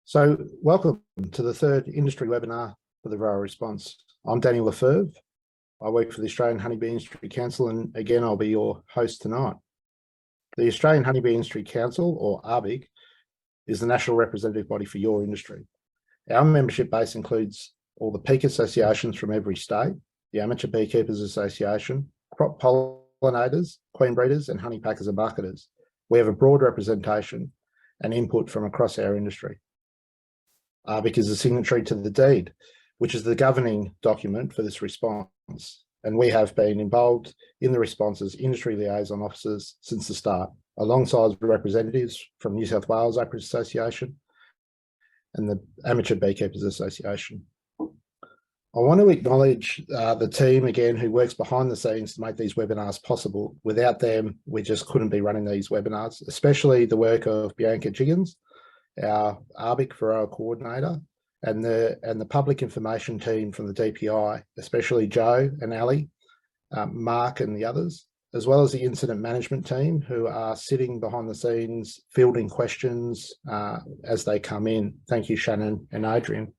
So welcome to the third industry webinar for the Varroa response. I'm Daniel Lefebvre. I work for the Australian Honeybee Industry Council, and again, I'll be your host tonight. The Australian Honeybee Industry Council, or AHBIC, is the national representative body for your industry. Our membership base includes all the peak associations from every state, the Amateur Beekeepers Association, crop pollinators, queen breeders, and honey packers and marketers. We have a broad representation and input from across our industry. AHBIC is a signatory to the deed, which is the governing document for this response. And we have been involved in the response as industry liaison officers since the start, alongside representatives from New South Wales Apiary Association and the Amateur Beekeepers Association. I want to acknowledge the team again who works behind the scenes to make these webinars possible. Without them, we just couldn't be running these webinars, especially the work of Bianca Jiggins, our AHBIC Varroa coordinator, and the public information team from the DPI, especially Joe and Ali, Mark and the others, as well as the incident management team who are sitting behind the scenes, fielding questions as they come in. Thank you, Shannon and Adrian.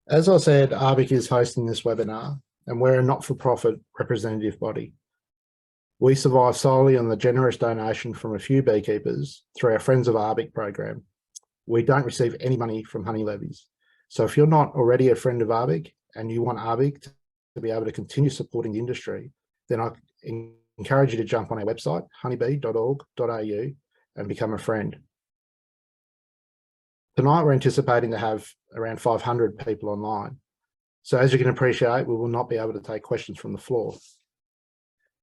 As I said, AHBIC is hosting this webinar, and we're a not-for-profit representative body. We survive solely on the generous donation from a few beekeepers through our Friends of AHBIC program. We don't receive any money from honey levies. So if you're not already a friend of AHBIC and you want AHBIC to be able to continue supporting the industry, then I encourage you to jump on our website, honeybee.org.au, and become a friend. Tonight, we're anticipating to have around 500 people online. So as you can appreciate, we will not be able to take questions from the floor.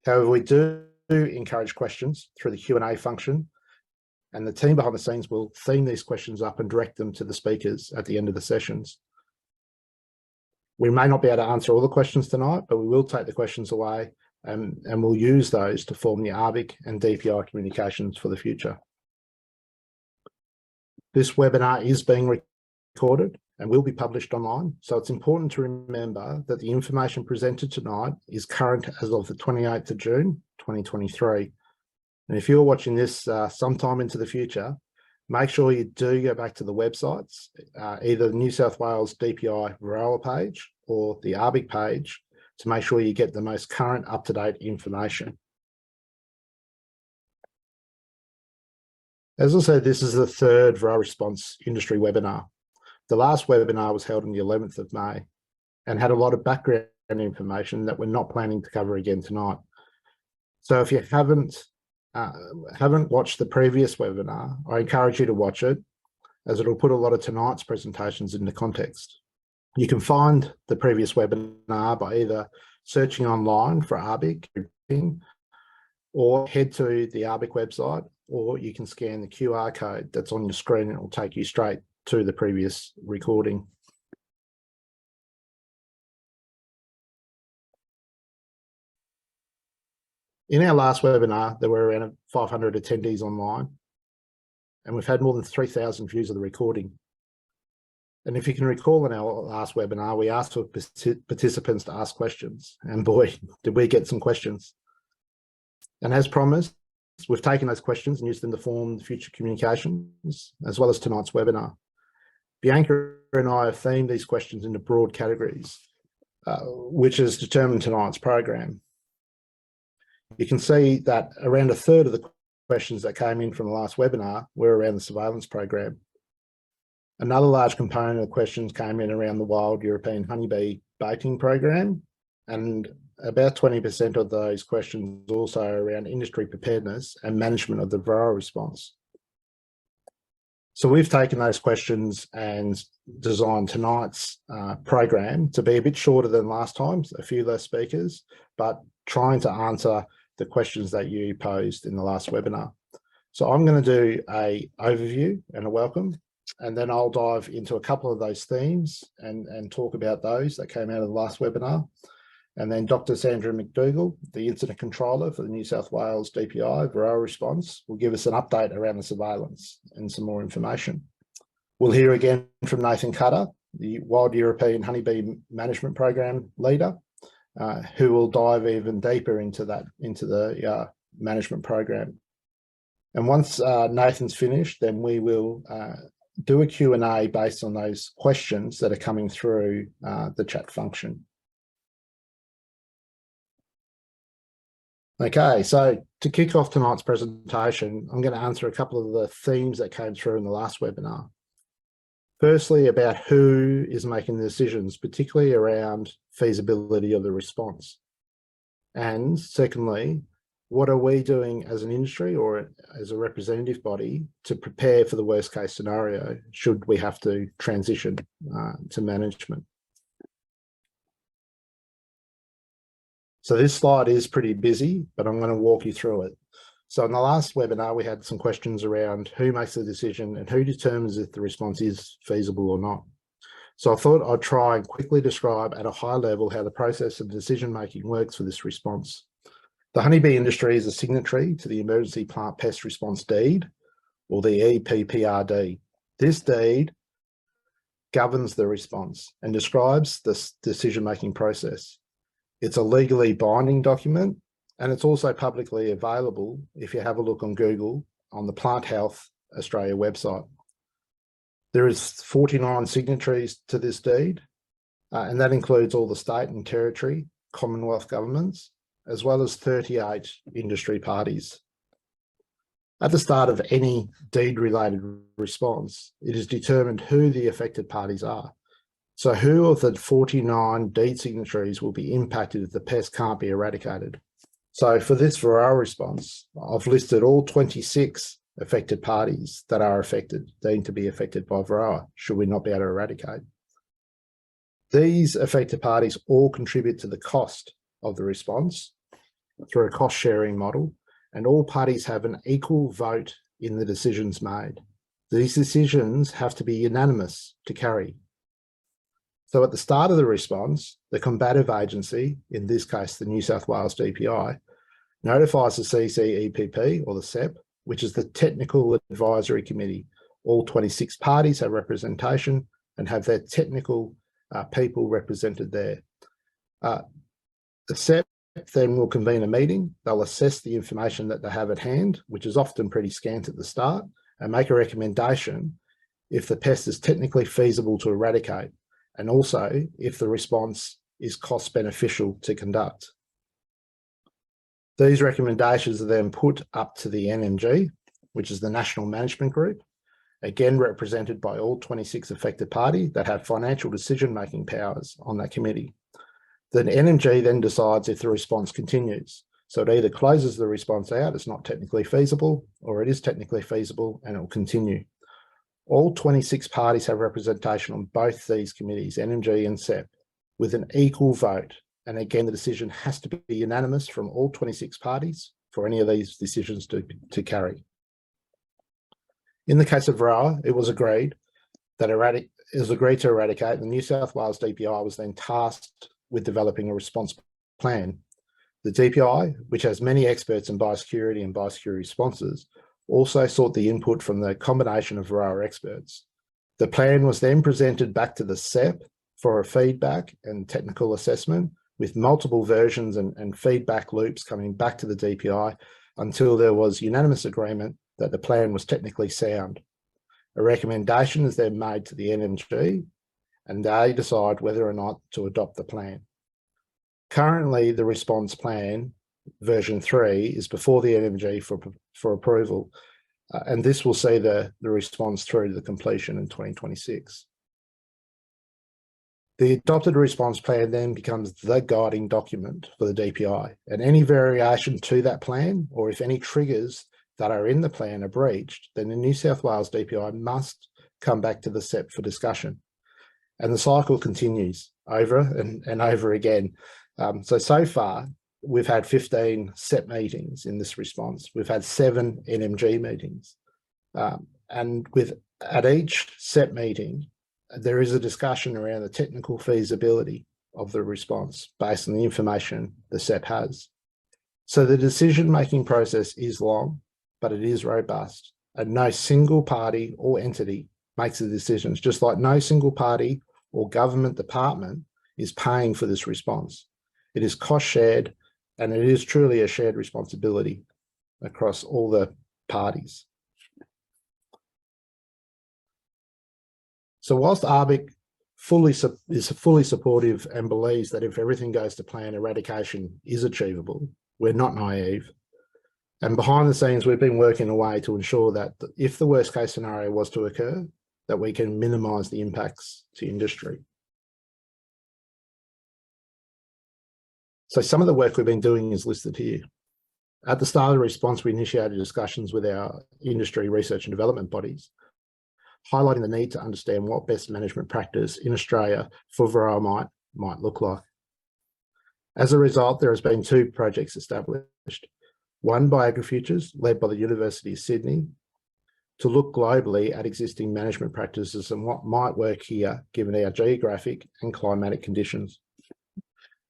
However, we do encourage questions through the Q&A function, and the team behind the scenes will theme these questions up and direct them to the speakers at the end of the sessions. We may not be able to answer all the questions tonight, but we will take the questions away and we'll use those to form the AHBIC and DPI communications for the future. This webinar is being recorded and will be published online. So it's important to remember that the information presented tonight is current as of the 28th of June, 2023. And if you're watching this sometime into the future, make sure you do go back to the websites, either the New South Wales DPI Varroa page or the AHBIC page, to make sure you get the most current up-to-date information. As I said, this is the third Varroa response industry webinar. The last webinar was held on the 11th of May and had a lot of background information that we're not planning to cover again tonight. So if you haven't watched the previous webinar, I encourage you to watch it, as it'll put a lot of tonight's presentations into context. You can find the previous webinar by either searching online for AHBIC or head to the AHBIC website, or you can scan the QR code that's on your screen and it will take you straight to the previous recording. In our last webinar, there were around 500 attendees online, and we've had more than 3,000 views of the recording. And if you can recall, in our last webinar, we asked for participants to ask questions, and boy, did we get some questions. And as promised, we've taken those questions and used them to form future communications, as well as tonight's webinar. Bianca and I have themed these questions into broad categories, which has determined tonight's program. You can see that around a third of the questions that came in from the last webinar were around the surveillance program. Another large component of questions came in around the wild European honeybee baiting program, and about 20% of those questions also around industry preparedness and management of the Varroa response. So we've taken those questions and designed tonight's program to be a bit shorter than last time, a few less speakers, but trying to answer the questions that you posed in the last webinar. So I'm going to do an overview and a welcome, and then I'll dive into a couple of those themes and talk about those that came out of the last webinar. And then Dr. Sandra McDougall, the Incident Controller for the New South Wales DPI Varroa response, will give us an update around the surveillance and some more information. We'll hear again from Nathan Cutter, the Wild European Honeybee Management Program leader, who will dive even deeper into the management program. And once Nathan's finished, then we will do a Q&A based on those questions that are coming through the chat function. Okay, so to kick off tonight's presentation, I'm going to answer a couple of the themes that came through in the last webinar. Firstly, about who is making the decisions, particularly around feasibility of the response. And secondly, what are we doing as an industry or as a representative body to prepare for the worst case scenario should we have to transition to management? So this slide is pretty busy, but I'm going to walk you through it. So in the last webinar, we had some questions around who makes the decision and who determines if the response is feasible or not. So I thought I'd try and quickly describe at a high level how the process of decision-making works for this response. The honeybee industry is a signatory to the Emergency Plant Pest Response Deed, or the EPPRD. This deed governs the response and describes the decision-making process. It's a legally binding document, and it's also publicly available if you have a look on Google on the Plant Health Australia website. There is 49 signatories to this deed, and that includes all the state and territory Commonwealth governments, as well as 38 industry parties. At the start of any deed-related response, it is determined who the affected parties are. So who of the 49 deed signatories will be impacted if the pest can't be eradicated? So for this Varroa response, I've listed all 26 affected parties that are deemed to be affected by Varroa, should we not be able to eradicate. These affected parties all contribute to the cost of the response through a cost-sharing model, and all parties have an equal vote in the decisions made. These decisions have to be unanimous to carry. So at the start of the response, the combative agency, in this case the New South Wales DPI, notifies the CCEPP or the CEP, which is the Technical Advisory Committee. All 26 parties have representation and have their technical people represented there. The CEP then will convene a meeting. They'll assess the information that they have at hand, which is often pretty scant at the start, and make a recommendation if the pest is technically feasible to eradicate, and also if the response is cost beneficial to conduct. These recommendations are then put up to the NMG, which is the National Management Group, again represented by all 26 affected parties that have financial decision-making powers on that committee. The NMG then decides if the response continues. So it either closes the response out, it's not technically feasible, or it is technically feasible and it will continue. All 26 parties have representation on both these committees, NMG and CEP, with an equal vote. And again, the decision has to be unanimous from all 26 parties for any of these decisions to carry. In the case of Varroa, it was agreed to eradicate. The New South Wales DPI was then tasked with developing a response plan. The DPI, which has many experts in biosecurity and biosecurity responses, also sought the input from the combination of Varroa experts. The plan was then presented back to the CEP for a feedback and technical assessment, with multiple versions and feedback loops coming back to the DPI until there was unanimous agreement that the plan was technically sound. A recommendation is then made to the NMG, and they decide whether or not to adopt the plan. Currently, the response plan, version 3, is before the NMG for approval, and this will see the response through to the completion in 2026. The adopted response plan then becomes the guiding document for the DPI, and any variation to that plan, or if any triggers that are in the plan are breached, then the New South Wales DPI must come back to the CEP for discussion. And the cycle continues over and over again. So far, we've had 15 CEP meetings in this response. We've had 7 NMG meetings. And at each CEP meeting, there is a discussion around the technical feasibility of the response based on the information the CEP has. So the decision-making process is long, but it is robust, and no single party or entity makes the decisions, just like no single party or government department is paying for this response. It is cost shared, and it is truly a shared responsibility across all the parties. So whilst AHBIC is fully supportive and believes that if everything goes to plan, eradication is achievable, we're not naive. And behind the scenes, we've been working away to ensure that if the worst case scenario was to occur, that we can minimise the impacts to industry. So some of the work we've been doing is listed here. At the start of the response, we initiated discussions with our industry research and development bodies, highlighting the need to understand what best management practice in Australia for Varroa might look like. As a result, there has been 2 projects established, one by AgriFutures, led by the University of Sydney, to look globally at existing management practices and what might work here, given our geographic and climatic conditions.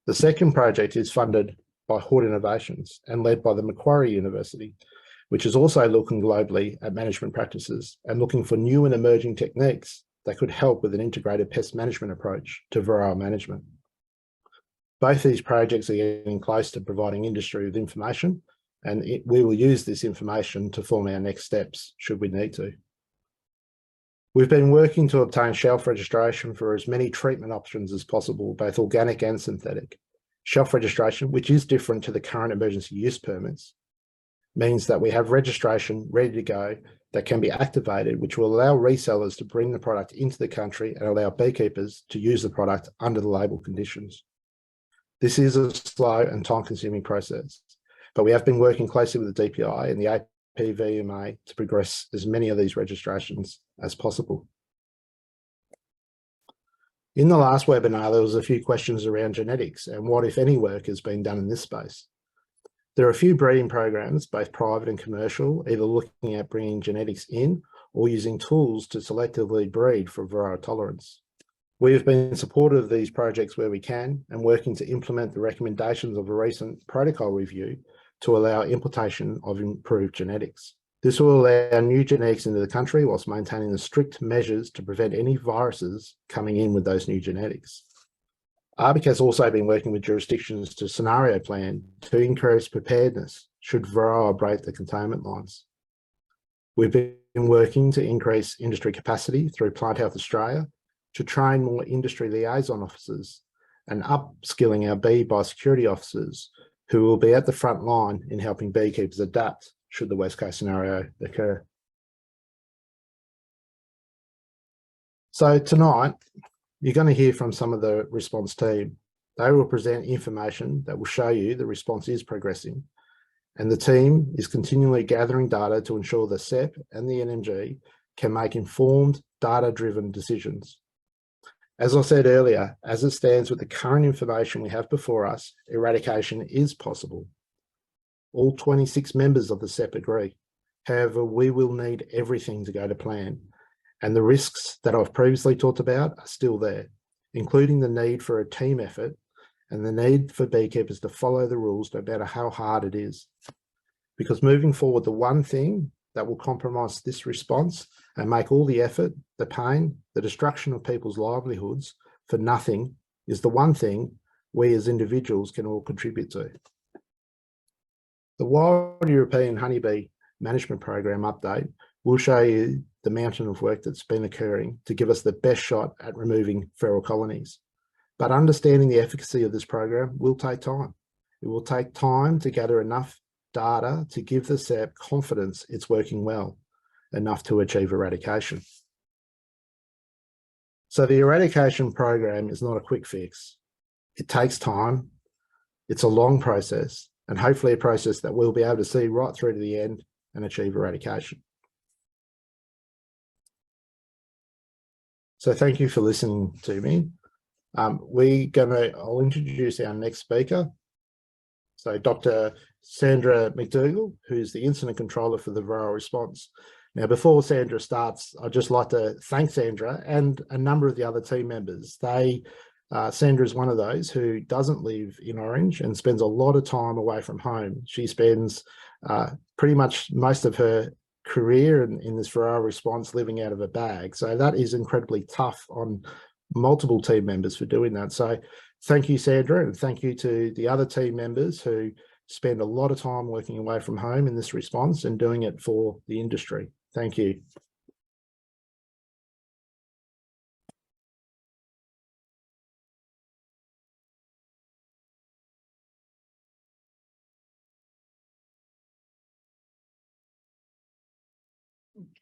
The second project is funded by Hort Innovations and led by the Macquarie University, which is also looking globally at management practices and looking for new and emerging techniques that could help with an integrated pest management approach to Varroa management. Both these projects are getting close to providing industry with information, and we will use this information to form our next steps should we need to. We've been working to obtain shelf registration for as many treatment options as possible, both organic and synthetic. Shelf registration, which is different to the current emergency use permits, means that we have registration ready to go that can be activated, which will allow resellers to bring the product into the country and allow beekeepers to use the product under the label conditions. This is a slow and time-consuming process, but we have been working closely with the DPI and the APVMA to progress as many of these registrations as possible. In the last webinar, there was a few questions around genetics and what, if any, work has been done in this space. There are a few breeding programs, both private and commercial, either looking at bringing genetics in or using tools to selectively breed for Varroa tolerance. We have been supportive of these projects where we can and working to implement the recommendations of a recent protocol review to allow implementation of improved genetics. This will allow new genetics into the country whilst maintaining the strict measures to prevent any viruses coming in with those new genetics. AHBIC has also been working with jurisdictions to scenario plan to increase preparedness should Varroa break the containment lines. We've been working to increase industry capacity through Plant Health Australia to train more industry liaison officers and upskilling our bee biosecurity officers who will be at the front line in helping beekeepers adapt should the worst case scenario occur. So tonight, you're going to hear from some of the response team. They will present information that will show you the response is progressing, and the team is continually gathering data to ensure the CEP and the NMG can make informed, data-driven decisions. As I said earlier, as it stands with the current information we have before us, eradication is possible. All 26 members of the CEP agree. However, we will need everything to go to plan, and the risks that I've previously talked about are still there, including the need for a team effort and the need for beekeepers to follow the rules no matter how hard it is. Because moving forward, the one thing that will compromise this response and make all the effort, the pain, the destruction of people's livelihoods for nothing is the one thing we as individuals can all contribute to. The Wild European Honeybee Management Program update will show you the mountain of work that's been occurring to give us the best shot at removing feral colonies. But understanding the efficacy of this program will take time. It will take time to gather enough data to give the CEP confidence it's working well, enough to achieve eradication. So the eradication program is not a quick fix. It takes time. It's a long process, and hopefully a process that we'll be able to see right through to the end and achieve eradication. So thank you for listening to me. I'll introduce our next speaker. So Dr. Sandra McDougall, who's the incident controller for the Varroa response. Now, before Sandra starts, I'd just like to thank Sandra and a number of the other team members. Sandra is one of those who doesn't live in Orange and spends a lot of time away from home. She spends pretty much most of her career in this Varroa response living out of a bag. So that is incredibly tough on multiple team members for doing that. So thank you, Sandra, and thank you to the other team members who spend a lot of time working away from home in this response and doing it for the industry. Thank you.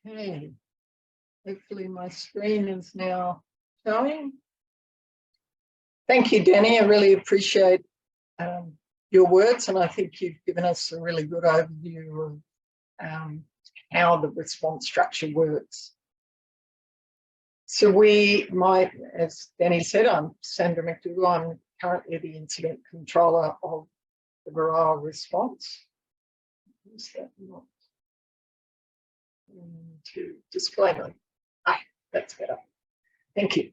Okay, hopefully my screen is now showing. Thank you, Danny. I really appreciate your words, and I think you've given us a really good overview of how the response structure works. So as Danny said, I'm Sandra McDougall. I'm currently the incident controller of the Varroa response. Is that not to disclaimer? That's better. Thank you.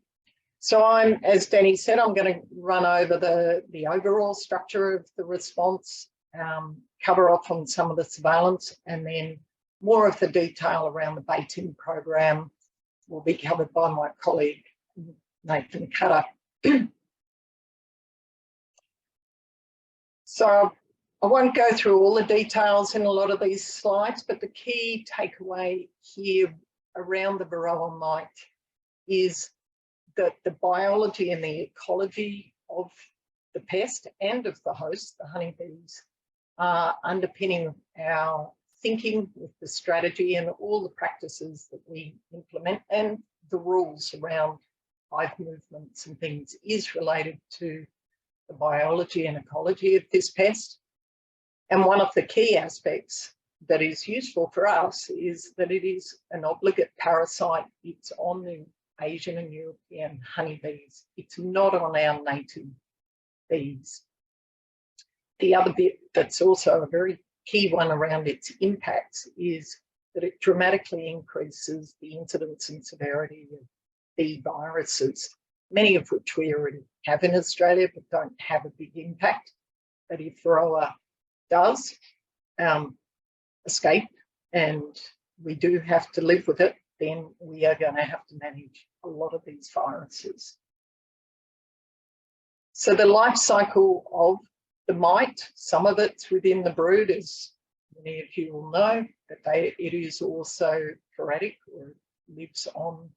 So as Danny said, I'm going to run over the overall structure of the response, cover off on some of the surveillance, and then more of the detail around the baiting program will be covered by my colleague, Nathan Cutter. So I won't go through all the details in a lot of these slides, but the key takeaway here around the Varroa mite is that the biology and the ecology of the pest and of the host, the honeybees, are underpinning our thinking with the strategy and all the practices that we implement, and the rules around hive movements and things is related to the biology and ecology of this pest. And one of the key aspects that is useful for us is that it is an obligate parasite. It's on the Asian and European honeybees. It's not on our native bees. The other bit that's also a very key one around its impacts is that it dramatically increases the incidence and severity of bee viruses, many of which we already have in Australia but don't have a big impact. But if Varroa does escape and we do have to live with it, then we are going to have to manage a lot of these viruses. So the life cycle of the mite, some of it's within the brood, as many of you will know, but it is also sporadic, or lives on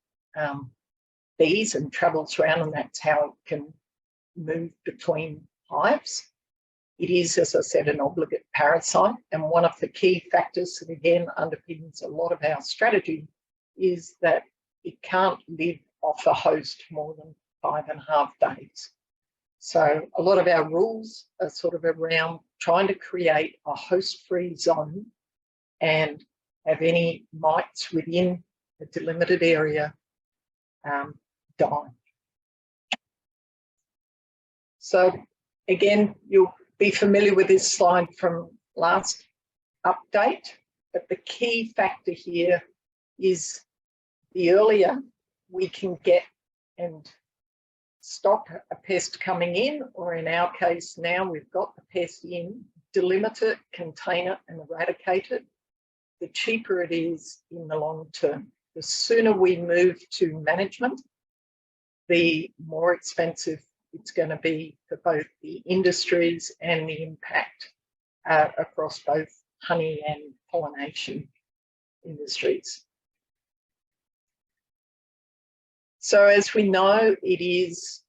bees and travels around, and that's how it can move between hives. It is, as I said, an obligate parasite, and one of the key factors that again underpins a lot of our strategy is that it can't live off a host more than 5.5 days. So a lot of our rules are sort of around trying to create a host-free zone and have any mites within a delimited area die. So again, you'll be familiar with this slide from last update, but the key factor here is the earlier we can get and stop a pest coming in, or in our case now we've got the pest in, delimit it, contain it and eradicate it, the cheaper it is in the long term. The sooner we move to management, the more expensive it's going to be for both the industries and the impact across both honey and pollination industries. So as we know, it is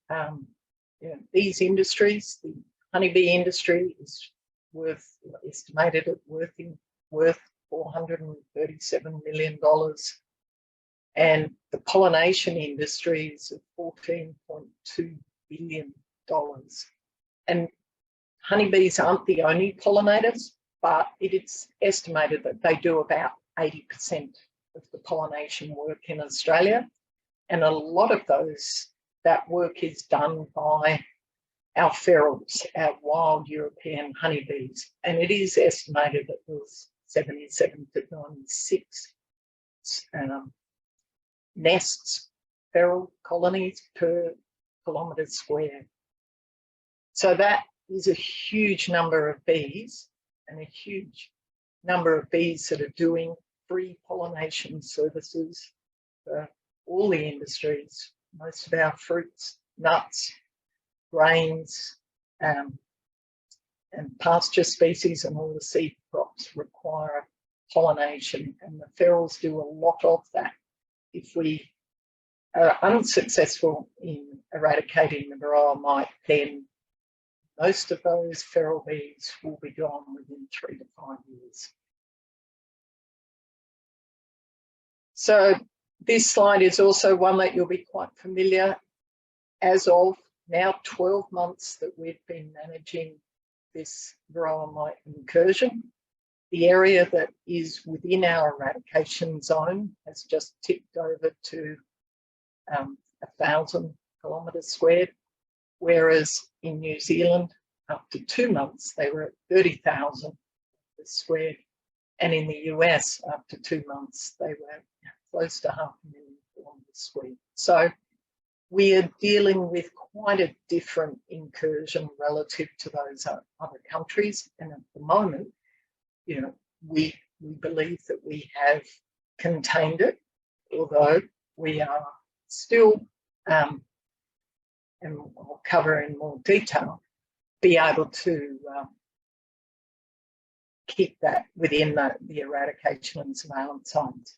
these industries, the honeybee industry is estimated at worth $437 million, and the pollination industry is at $14.2 billion. And honeybees aren't the only pollinators, but it's estimated that they do about 80% of the pollination work in Australia. And a lot of that work is done by our ferals, our wild European honeybees. And it is estimated that there's 77 to 96 nests, feral colonies per kilometre square. So that is a huge number of bees, and a huge number of bees that are doing free pollination services for all the industries, most of our fruits, nuts, grains, and pasture species and all the seed crops require pollination, and the ferals do a lot of that. If we are unsuccessful in eradicating the Varroa mite, then most of those feral bees will be gone within 3 to 5 years. So this slide is also one that you'll be quite familiar. As of now 12 months that we've been managing this Varroa mite incursion, the area that is within our eradication zone has just tipped over to 1,000 kilometres squared, whereas in New Zealand, up to 2 months, they were at 30,000 squared, and in the US, up to 2 months, they were close to 500,000 kilometres squared. So we are dealing with quite a different incursion relative to those other countries, and at the moment, you know, we believe that we have contained it, although we are still, and I'll cover in more detail, be able to keep that within the eradication and surveillance zones.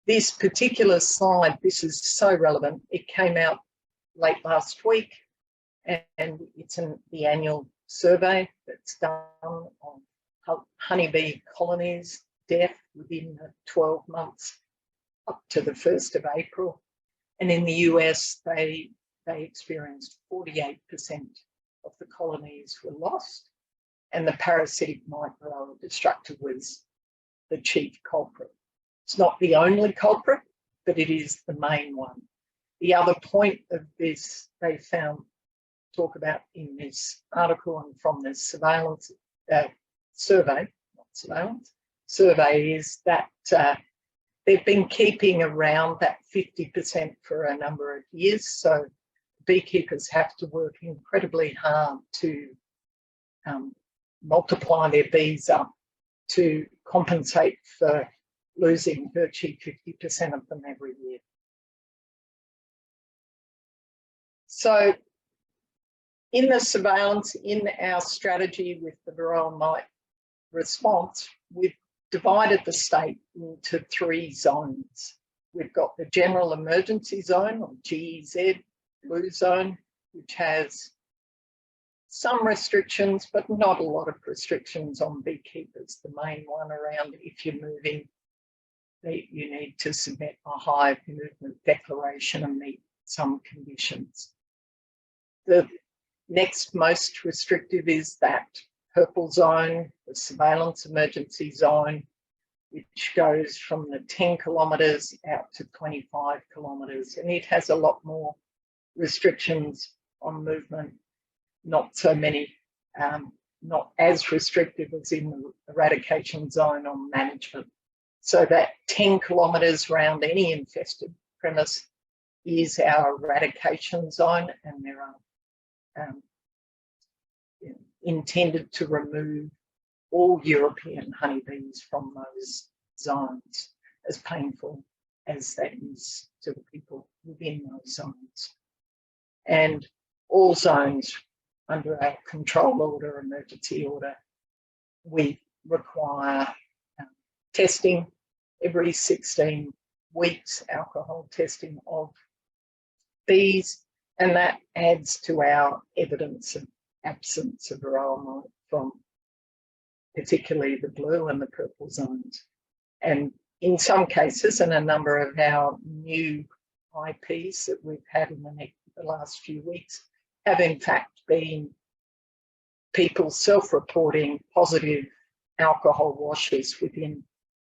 This particular slide, this is so relevant. It came out late last week, and it's in the annual survey that's done on honeybee colonies death within 12 months up to the 1st of April. And in the US, they experienced 48% of the colonies were lost, and the parasitic mite Varroa destructor was the chief culprit. It's not the only culprit, but it is the main one. The other point of this they talk about in this article and from this surveillance survey, not surveillance, survey, is that they've been keeping around that 50% for a number of years. So beekeepers have to work incredibly hard to multiply their bees up to compensate for losing virtually 50% of them every year. So in the surveillance, in our strategy with the Varroa mite response, we've divided the state into 3 zones. We've got the general emergency zone, or GEZ, blue zone, which has some restrictions, but not a lot of restrictions on beekeepers. The main one around, if you're moving, you need to submit a hive movement declaration and meet some conditions. The next most restrictive is that purple zone, the surveillance emergency zone, which goes from the 10 kilometres out to 25 kilometres, and it has a lot more restrictions on movement, not so many, not as restrictive as in the eradication zone on management. So that 10 kilometres around any infested premise is our eradication zone, and there are intended to remove all European honeybees from those zones, as painful as that is to the people within those zones. And all zones under our control order, emergency order, we require testing every 16 weeks, alcohol testing of bees, and that adds to our evidence of absence of Varroa mite from particularly the blue and the purple zones. And in some cases, and a number of our new IPs that we've had in the last few weeks have in fact been people self-reporting positive alcohol washes within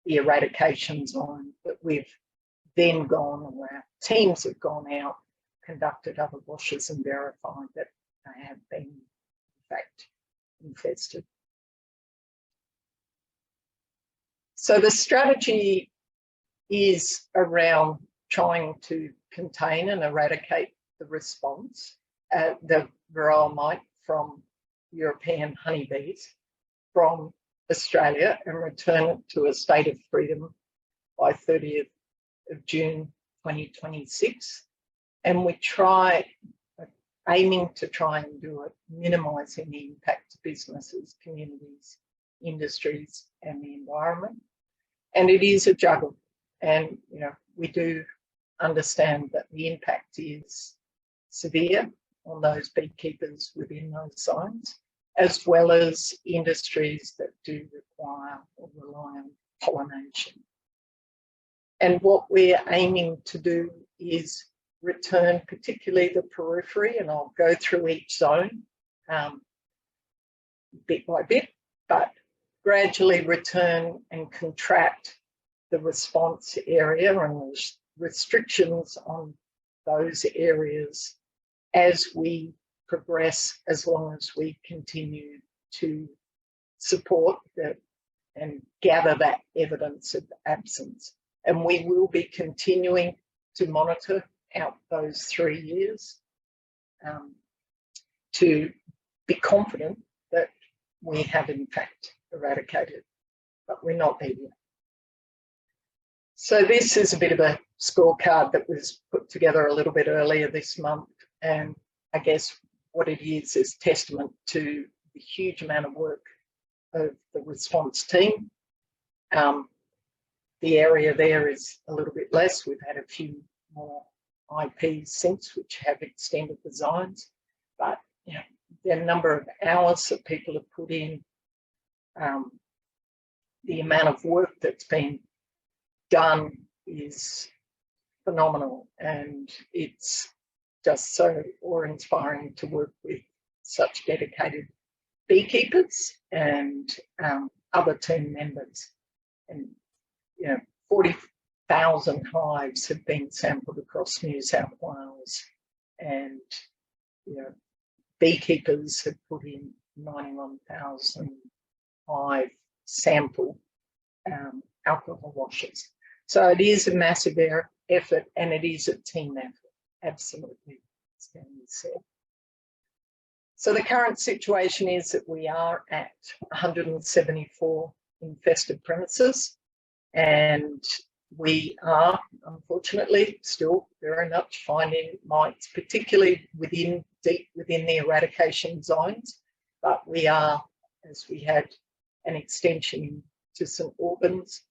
the eradication zone, that we've then gone, or our teams have gone out, conducted other washes and verified that they have been in fact infested. So the strategy is around trying to contain and eradicate the response, the Varroa mite from European honeybees from Australia, and return it to a state of freedom by 30th of June 2026. And we try, aiming to try and do it, minimising the impact to businesses, communities, industries and the environment. And it is a juggle. And, you know, we do understand that the impact is severe on those beekeepers within those zones, as well as industries that do require or rely on pollination. And what we're aiming to do is return particularly the periphery, and I'll go through each zone bit by bit, but gradually return and contract the response area and restrictions on those areas as we progress, as long as we continue to support that and gather that evidence of absence. And we will be continuing to monitor out those 3 years to be confident that we have in fact eradicated, but we're not there yet. So this is a bit of a scorecard that was put together a little bit earlier this month, and I guess what it is testament to the huge amount of work of the response team. The area there is a little bit less. We've had a few more IPs since, which have extended the zones, but you know, the number of hours that people have put in, the amount of work that's been done is phenomenal, and it's just so awe-inspiring to work with such dedicated beekeepers and other team members. And you know, 40,000 hives have been sampled across New South Wales, and you know, beekeepers have put in 91,000 hive sample alcohol washes. So it is a massive effort, and it is a team effort, absolutely, as Danny said. So the current situation is that we are at 174 infested premises, and we are unfortunately still very much finding mites, particularly deep within the eradication zones. But we are, as we had an extension to St Albans,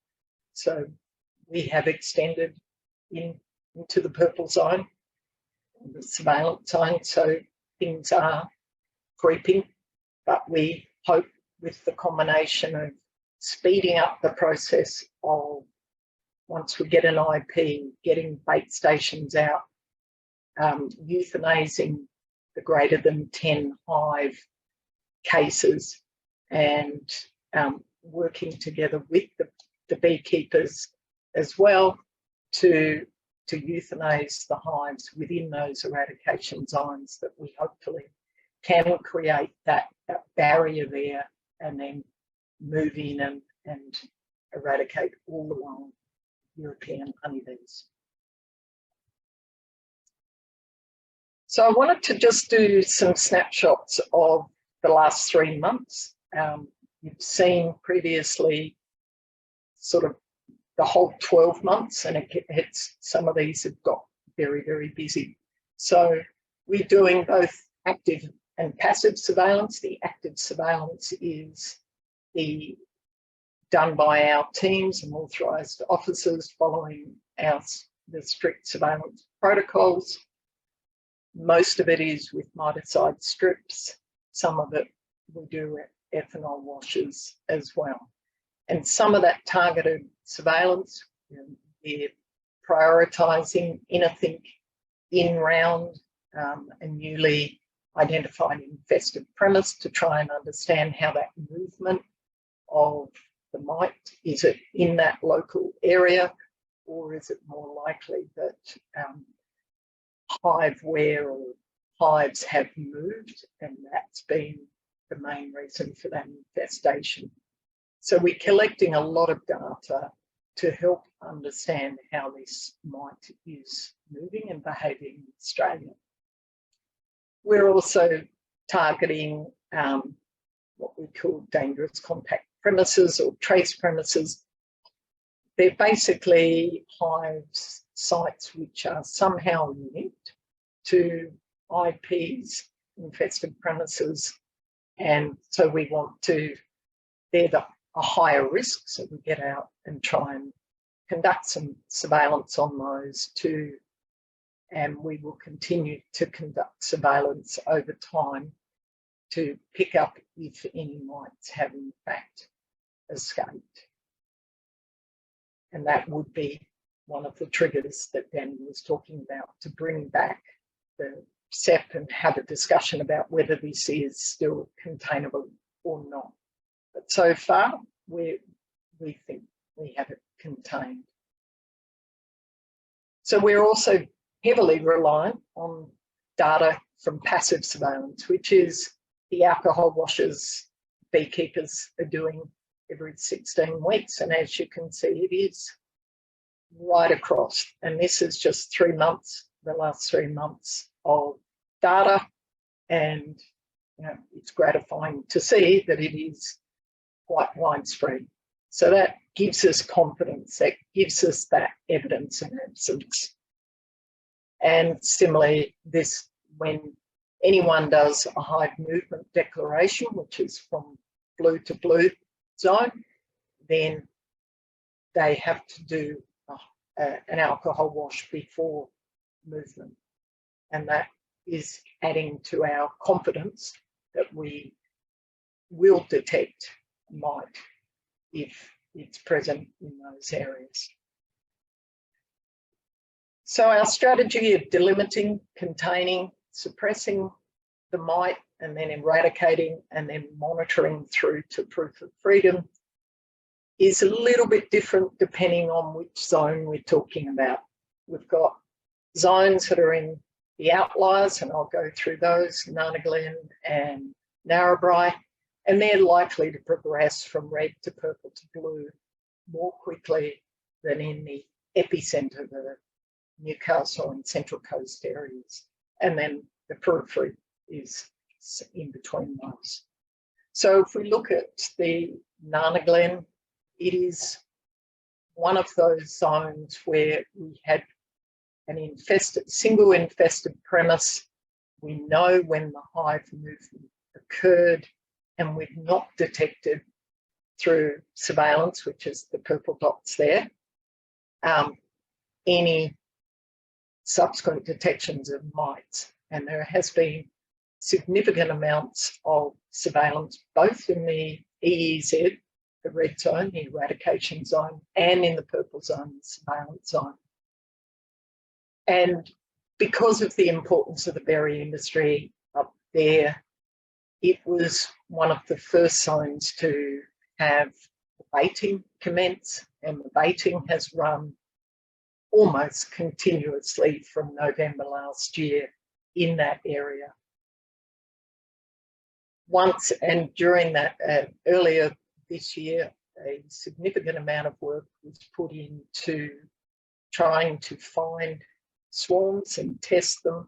so we have extended into the purple zone, the surveillance zone, so things are creeping, but we hope with the combination of speeding up the process of, once we get an IP, getting bait stations out, euthanizing the greater than 10 hive cases, and working together with the beekeepers as well to euthanize the hives within those eradication zones, that we hopefully can create that barrier there and then move in and eradicate all the wild European honeybees. So I wanted to just do some snapshots of the last 3 months. You've seen previously sort of the whole 12 months, and some of these have got very, very busy. So we're doing both active and passive surveillance. The active surveillance is done by our teams and authorised officers following the strict surveillance protocols. Most of it is with miticide strips. Some of it we do ethanol washes as well. And some of that targeted surveillance, we're prioritising anything in round a newly identified infested premise to try and understand how that movement of the mite, is it in that local area, or is it more likely that hive wear or hives have moved, and that's been the main reason for that infestation. So we're collecting a lot of data to help understand how this mite is moving and behaving in Australia. We're also targeting what we call dangerous compact premises or trace premises. They're basically hive sites which are somehow linked to IPs, infested premises, and so we want to, they're a higher risk, so we get out and try and conduct some surveillance on those too, and we will continue to conduct surveillance over time to pick up if any mites have in fact escaped. And that would be one of the triggers that Danny was talking about, to bring back the SEP and have a discussion about whether this is still containable or not. But so far, we think we have it contained. So we're also heavily reliant on data from passive surveillance, which is the alcohol washes beekeepers are doing every 16 weeks. And as you can see, it is right across. And this is just 3 months, the last 3 months of data. And you know, it's gratifying to see that it is quite widespread. So that gives us confidence, that gives us that evidence and absence. And similarly, this, when anyone does a hive movement declaration, which is from blue to blue zone, then they have to do an alcohol wash before movement. And that is adding to our confidence that we will detect mite if it's present in those areas. So our strategy of delimiting, containing, suppressing the mite, and then eradicating, and then monitoring through to proof of freedom is a little bit different depending on which zone we're talking about. We've got zones that are in the outliers, and I'll go through those, Narnglen and Narrabri, and they're likely to progress from red to purple to blue more quickly than in the epicentre, the Newcastle and Central Coast areas. And then the periphery is in between those. So if we look at the Narnglen, it is one of those zones where we had an infested, single infested premise. We know when the hive movement occurred, and we've not detected through surveillance, which is the purple dots there, any subsequent detections of mites. And there has been significant amounts of surveillance, both in the EEZ, the red zone, the eradication zone, and in the purple zone, the surveillance zone. And because of the importance of the berry industry up there, it was one of the first zones to have the baiting commence, and the baiting has run almost continuously from November last year in that area. Once, and during that, earlier this year, a significant amount of work was put into trying to find swarms and test them,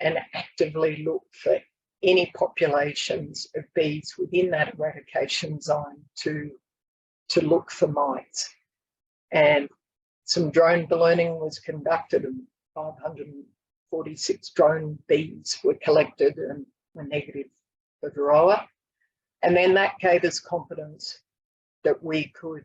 and actively look for any populations of bees within that eradication zone to look for mites. And some drone ballooning was conducted, and 546 drone bees were collected and were negative for Varroa. And then that gave us confidence that we could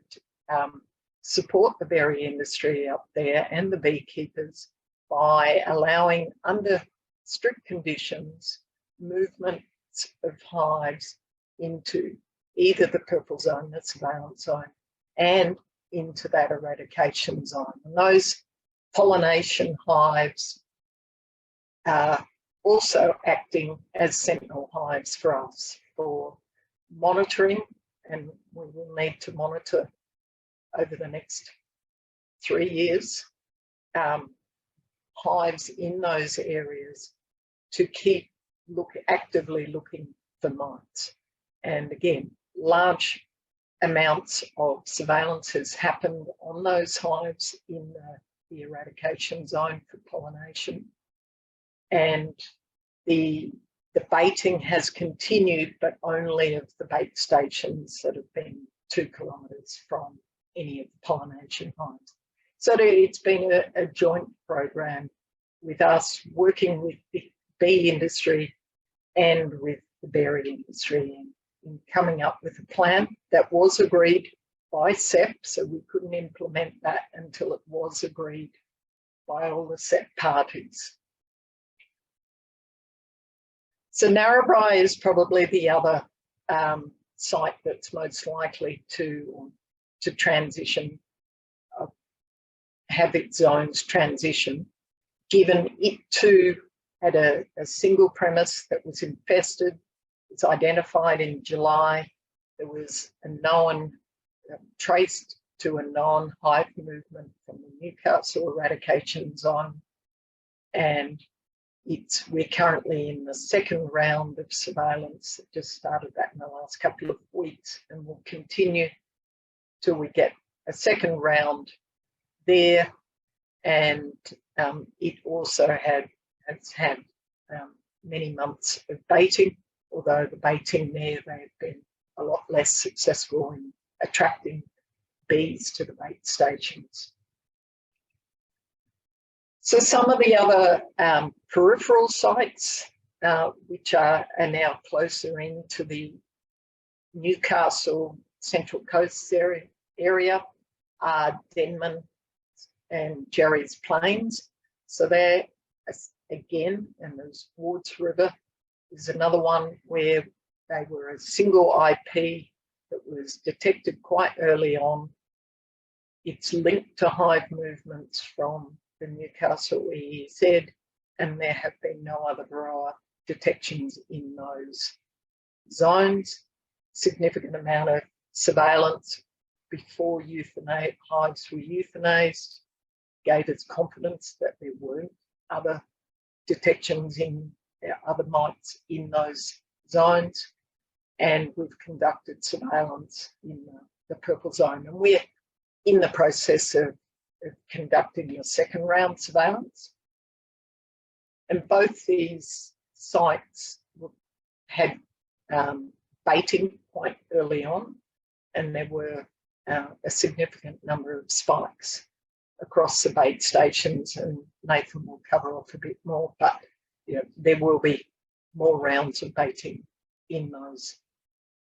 support the berry industry up there and the beekeepers by allowing, under strict conditions, movements of hives into either the purple zone, the surveillance zone, and into that eradication zone. And those pollination hives are also acting as sentinel hives for us for monitoring, and we will need to monitor over the next 3 years hives in those areas to keep actively looking for mites. And again, large amounts of surveillance has happened on those hives in the eradication zone for pollination, and the baiting has continued, but only of the bait stations that have been 2 kilometres from any of the pollination hives. So it's been a joint program with us, working with bee industry and with the berry industry in coming up with a plan that was agreed by CEP, so we couldn't implement that until it was agreed by all the CEP parties. So Narrabri is probably the other site that's most likely to transition, have its zones transition, given it too had a single premise that was infested. It's identified in July. There was a known, traced to a known hive movement from the Newcastle eradication zone, and we're currently in the second round of surveillance. It just started that in the last couple of weeks, and will continue till we get a second round there. And it also has had many months of baiting, although the baiting there, they've been a lot less successful in attracting bees to the bait stations. So some of the other peripheral sites, which are now closer into the Newcastle Central Coast area, are Denman and Jerry's Plains. So there, again, and there's Wards River is another one where they were a single IP that was detected quite early on. It's linked to hive movements from the Newcastle EEZ, and there have been no other Varroa detections in those zones. Significant amount of surveillance before hives were euthanized gave us confidence that there weren't other detections in other mites in those zones, and we've conducted surveillance in the purple zone, and we're in the process of conducting the second round surveillance. And both these sites had baiting quite early on, and there were a significant number of spikes across the bait stations, and Nathan will cover off a bit more, but there will be more rounds of baiting in those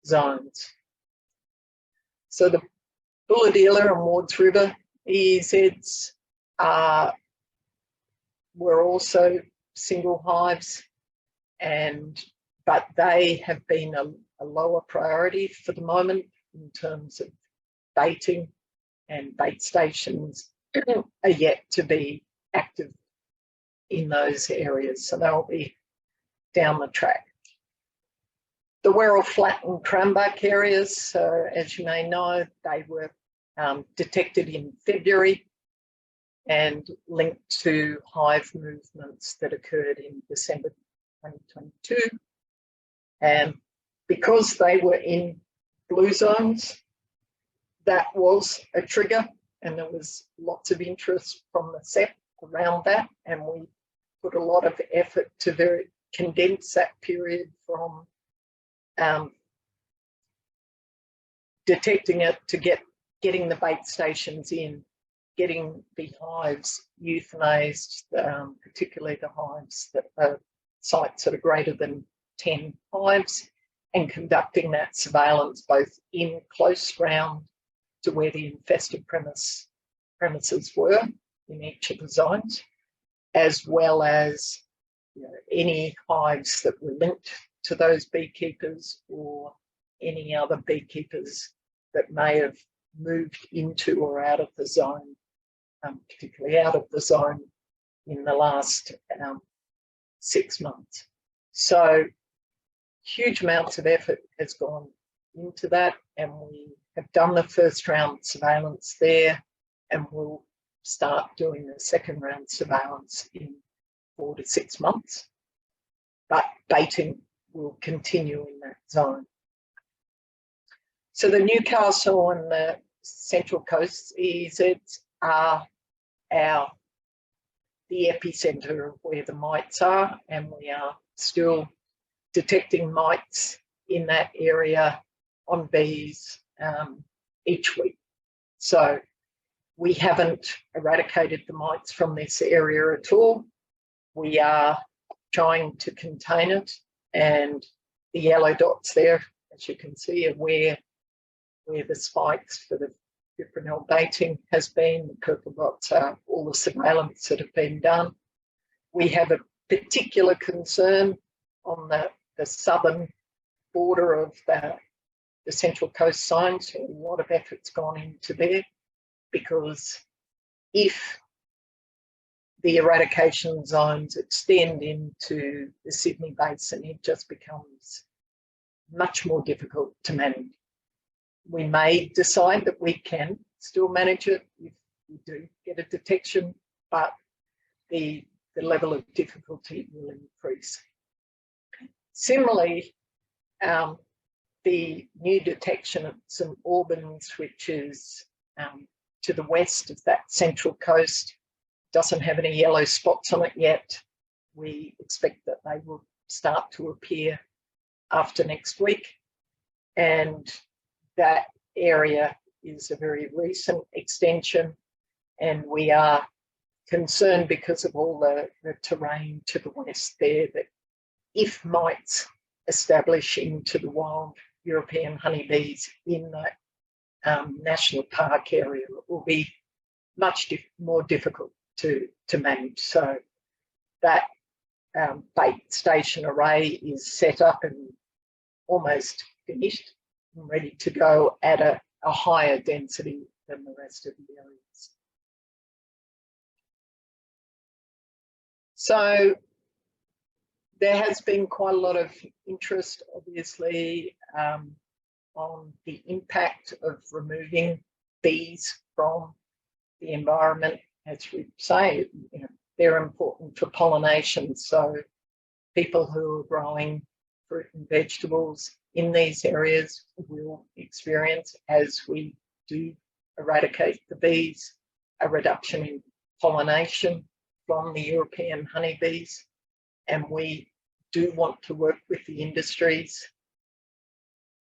zones. So the Bulahdelah and Wards River EEZs were also single hives, but they have been a lower priority for the moment in terms of baiting, and bait stations are yet to be active in those areas, so they'll be down the track. The Werrell Flat and Cranbuck areas, as you may know, they were detected in February and linked to hive movements that occurred in December 2022. And because they were in blue zones, that was a trigger, and there was lots of interest from the CEP around that, and we put a lot of effort to condense that period from detecting it to getting the bait stations in, getting the hives euthanized, particularly the hives that are sites that are greater than 10 hives, and conducting that surveillance both in close ground to where the infested premises were in each of the zones, as well as any hives that were linked to those beekeepers or any other beekeepers that may have moved into or out of the zone, particularly out of the zone in the last 6 months. So huge amounts of effort has gone into that, and we have done the first round surveillance there, and we'll start doing the second round surveillance in 4 to 6 months. But baiting will continue in that zone. So the Newcastle and the Central Coast EEZs are the epicenter of where the mites are, and we are still detecting mites in that area on bees each week. So we haven't eradicated the mites from this area at all. We are trying to contain it, and the yellow dots there, as you can see, are where the spikes for the fipronil baiting has been. The purple dots are all the surveillance that have been done. We have a particular concern on the southern border of the Central Coast zone, so a lot of effort's gone into there, because if the eradication zones extend into the Sydney Basin, it just becomes much more difficult to manage. We may decide that we can still manage it if we do get a detection, but the level of difficulty will increase. Similarly, the new detection at St Albans, which is to the west of that Central Coast, doesn't have any yellow spots on it yet. We expect that they will start to appear after next week, and that area is a very recent extension, and we are concerned because of all the terrain to the west there, that if mites establish into the wild European honeybees in that national park area, it will be much more difficult to manage. So that bait station array is set up and almost finished and ready to go at a higher density than the rest of the areas. So there has been quite a lot of interest, obviously, on the impact of removing bees from the environment. As we say, you know, they're important for pollination. So people who are growing fruit and vegetables in these areas will experience, as we do eradicate the bees, a reduction in pollination from the European honeybees. And we do want to work with the industries,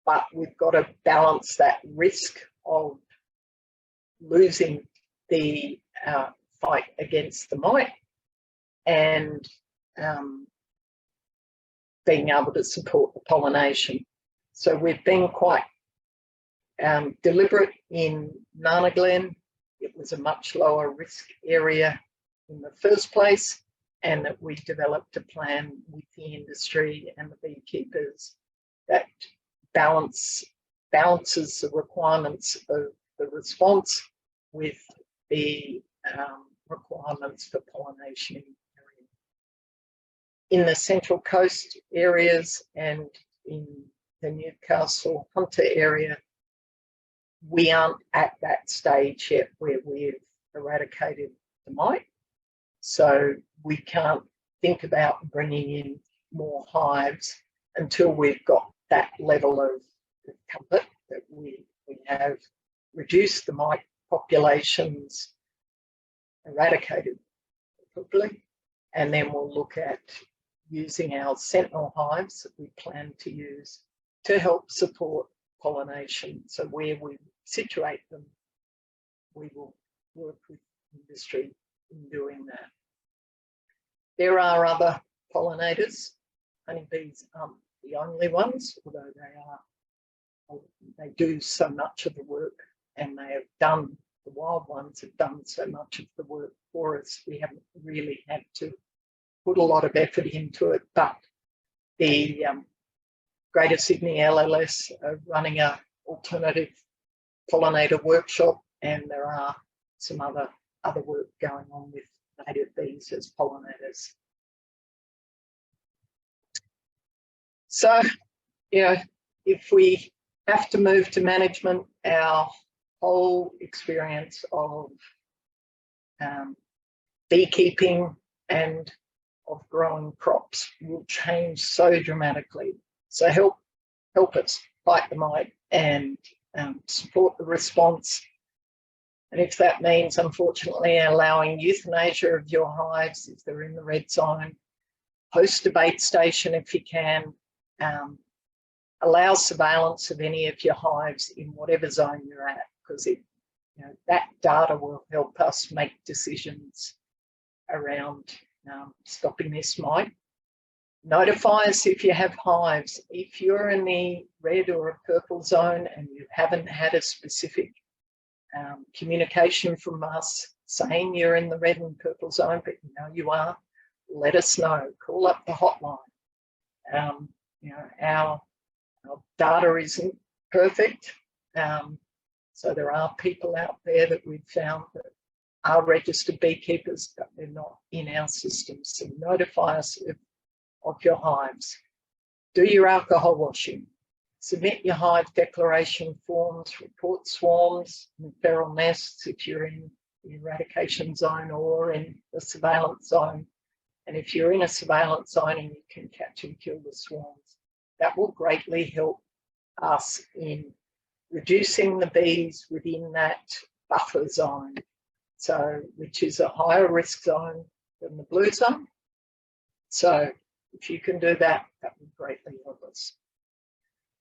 but we've got to balance that risk of losing the fight against the mite and being able to support the pollination. So we've been quite deliberate in Nana Glen. It was a much lower risk area in the first place, and that we developed a plan with the industry and the beekeepers that balances the requirements of the response with the requirements for pollination in the area. In the Central Coast areas and in the Newcastle Hunter area, we aren't at that stage yet where we've eradicated the mite. So we can't think about bringing in more hives until we've got that level of comfort that we have reduced the mite populations, eradicated properly, and then we'll look at using our sentinel hives that we plan to use to help support pollination. So where we situate them, we will work with industry in doing that. There are other pollinators. Honeybees aren't the only ones, although they do so much of the work, and they have done, the wild ones have done so much of the work for us. We haven't really had to put a lot of effort into it, but the Greater Sydney LLS are running an alternative pollinator workshop, and there are some other work going on with native bees as pollinators. So, you know, if we have to move to management, our whole experience of beekeeping and of growing crops will change so dramatically. So help us fight the mite and support the response. And if that means, unfortunately, allowing euthanasia of your hives if they're in the red zone, host a bait station if you can, allow surveillance of any of your hives in whatever zone you're at, because that data will help us make decisions around stopping this mite Notify us if you have hives. If you're in the red or a purple zone and you haven't had a specific communication from us saying you're in the red and purple zone, but you know you are, let us know. Call up the hotline. You know, our data isn't perfect, so there are people out there that we've found that are registered beekeepers, but they're not in our system. So notify us of your hives. Do your alcohol washing. Submit your hive declaration forms, report swarms and feral nests if you're in the eradication zone or in the surveillance zone. And if you're in a surveillance zone and you can catch and kill the swarms, that will greatly help us in reducing the bees within that buffer zone, so which is a higher risk zone than the blue zone. So if you can do that, that would greatly help us.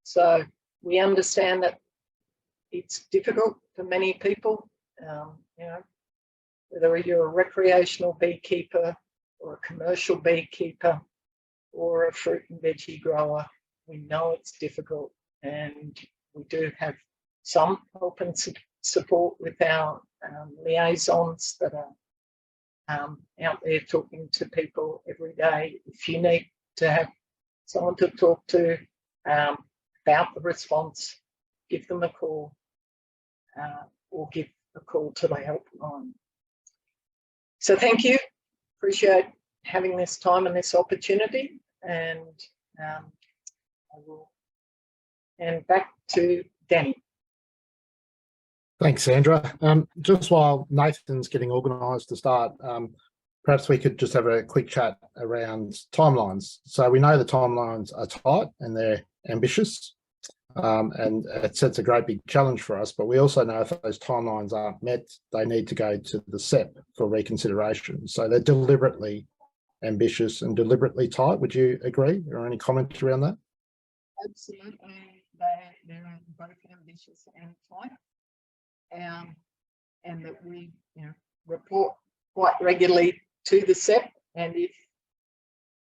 So we understand that it's difficult for many people, you know, whether you're a recreational beekeeper or a commercial beekeeper or a fruit and veggie grower. We know it's difficult, and we do have some help and support with our liaisons that are out there talking to people every day. If you need to have someone to talk to about the response, give them a call or give a call to the helpline. So thank you. Appreciate having this time and this opportunity, and I will hand back to Danny. Thanks, Sandra. Just while Nathan's getting organised to start, perhaps we could just have a quick chat around timelines. So we know the timelines are tight and they're ambitious, and it sets a great big challenge for us, but we also know if those timelines aren't met, they need to go to the CEP for reconsideration. So they're deliberately ambitious and deliberately tight. Would you agree, or any comments around that? Absolutely. They're both ambitious and tight. And that we, you know, report quite regularly to the CEP, and if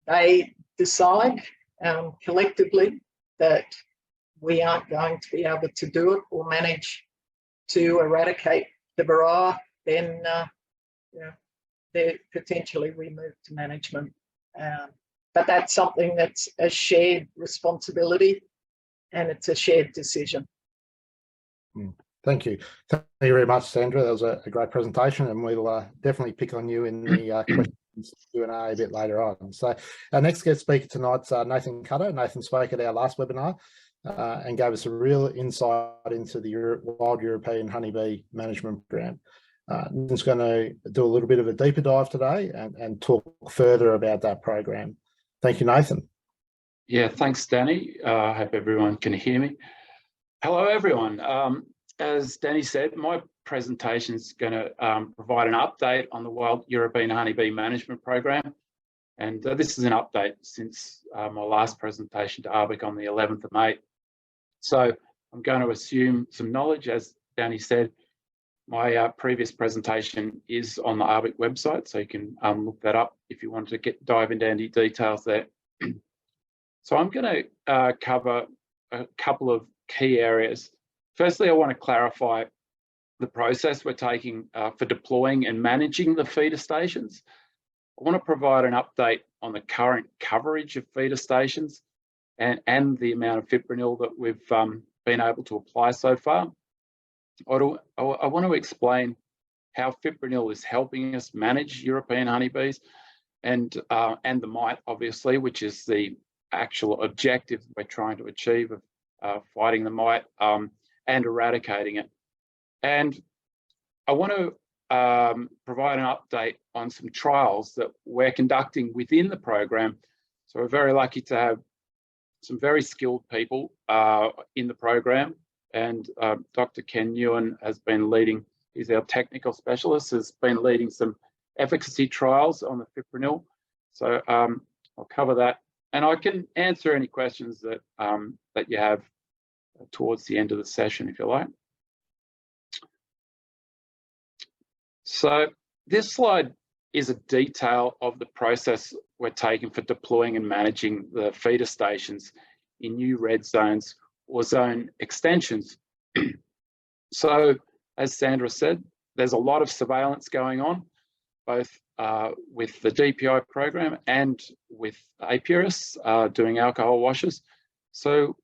they decide collectively that we aren't going to be able to do it or manage to eradicate the Varroa, then you know, they're potentially removed to management. But that's something that's a shared responsibility, and it's a shared decision. Thank you. Thank you very much, Sandra. That was a great presentation, and we'll definitely pick on you in the questions Q&A a bit later on. So our next guest speaker tonight's Nathan Cutter. Nathan spoke at our last webinar and gave us a real insight into the Wild European Honeybee Management Program. Nathan's going to do a little bit of a deeper dive today and talk further about that program. Thank you, Nathan. Yeah, thanks, Danny. I hope everyone can hear me. Hello, everyone. As Danny said, my presentation is going to provide an update on the Wild European Honeybee Management Program. And this is an update since my last presentation to AHBIC on the 11th of May. So I'm going to assume some knowledge. As Danny said, my previous presentation is on the AHBIC website, so you can look that up if you want to dive into any details there. So I'm going to cover a couple of key areas. Firstly, I want to clarify the process we're taking for deploying and managing the feeder stations. I want to provide an update on the current coverage of feeder stations and the amount of fipronil that we've been able to apply so far. I want to explain how fipronil is helping us manage European honeybees and the mite, obviously, which is the actual objective we're trying to achieve of fighting the mite and eradicating it. And I want to provide an update on some trials that we're conducting within the program. So we're very lucky to have some very skilled people in the program, and Dr. Ken Ewan has been leading, he's our technical specialist, has been leading some efficacy trials on the fipronil. So I'll cover that, and I can answer any questions that that you have towards the end of the session, if you like. So this slide is a detail of the process we're taking for deploying and managing the feeder stations in new red zones or zone extensions. So, as Sandra said, there's a lot of surveillance going on, both with the DPI program and with AHBIC doing alcohol washes. So,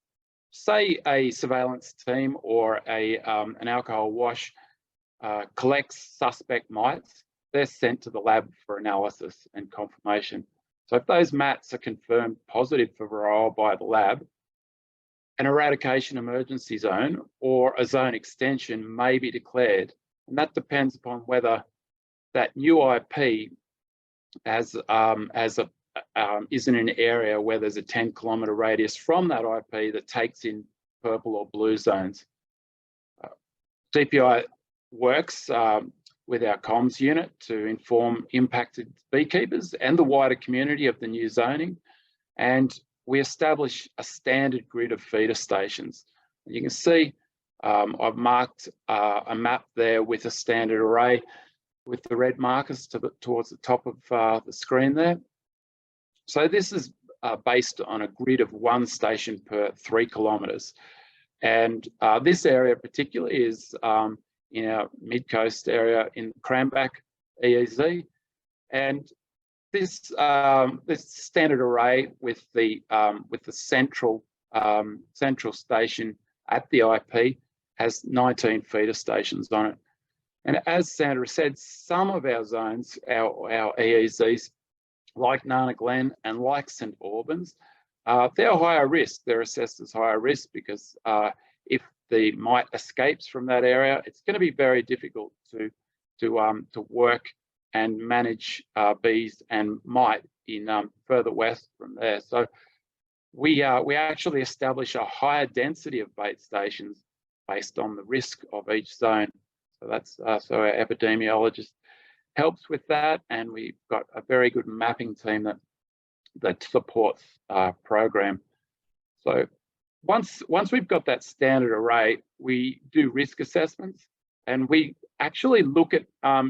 say a surveillance team or an alcohol wash collects suspect mites, they're sent to the lab for analysis and confirmation. So if those mats are confirmed positive for Varroa by the lab, an eradication emergency zone or a zone extension may be declared. And that depends upon whether that new IP is in an area where there's a 10-kilometre radius from that IP that takes in purple or blue zones. DPI works with our comms unit to inform impacted beekeepers and the wider community of the new zoning. And we establish a standard grid of feeder stations. You can see I've marked a map there with a standard array with the red markers towards the top of the screen there. So this is based on a grid of 1 station per 3 kilometres. And this area particularly is in our mid-coast area in Cranback EEZ. And this standard array with the central station at the IP has 19 feeder stations on it. And as Sandra said, some of our zones, our EEZs, like Nana Glen and like St Albans, they're higher risk. They're assessed as higher risk because if the mite escapes from that area, it's going to be very difficult to work and manage bees and mite in further west from there. So we actually establish a higher density of bait stations based on the risk of each zone. So that's so our epidemiologist helps with that, and we've got a very good mapping team that supports our program. So once we've got that standard array, we do risk assessments, and we actually look at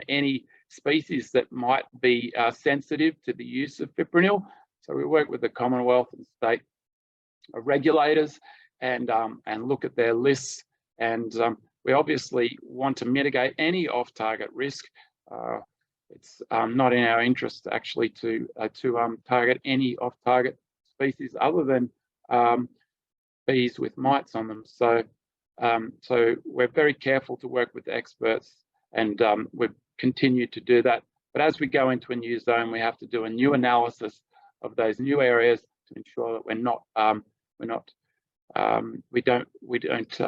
any species that might be sensitive to the use of fipronil. So we work with the Commonwealth and state regulators and look at their lists, and we obviously want to mitigate any off-target risk. It's not in our interest actually to target any off-target species other than bees with mites on them. So we're very careful to work with experts, and we've continued to do that. But as we go into a new zone, we have to do a new analysis of those new areas to ensure that we don't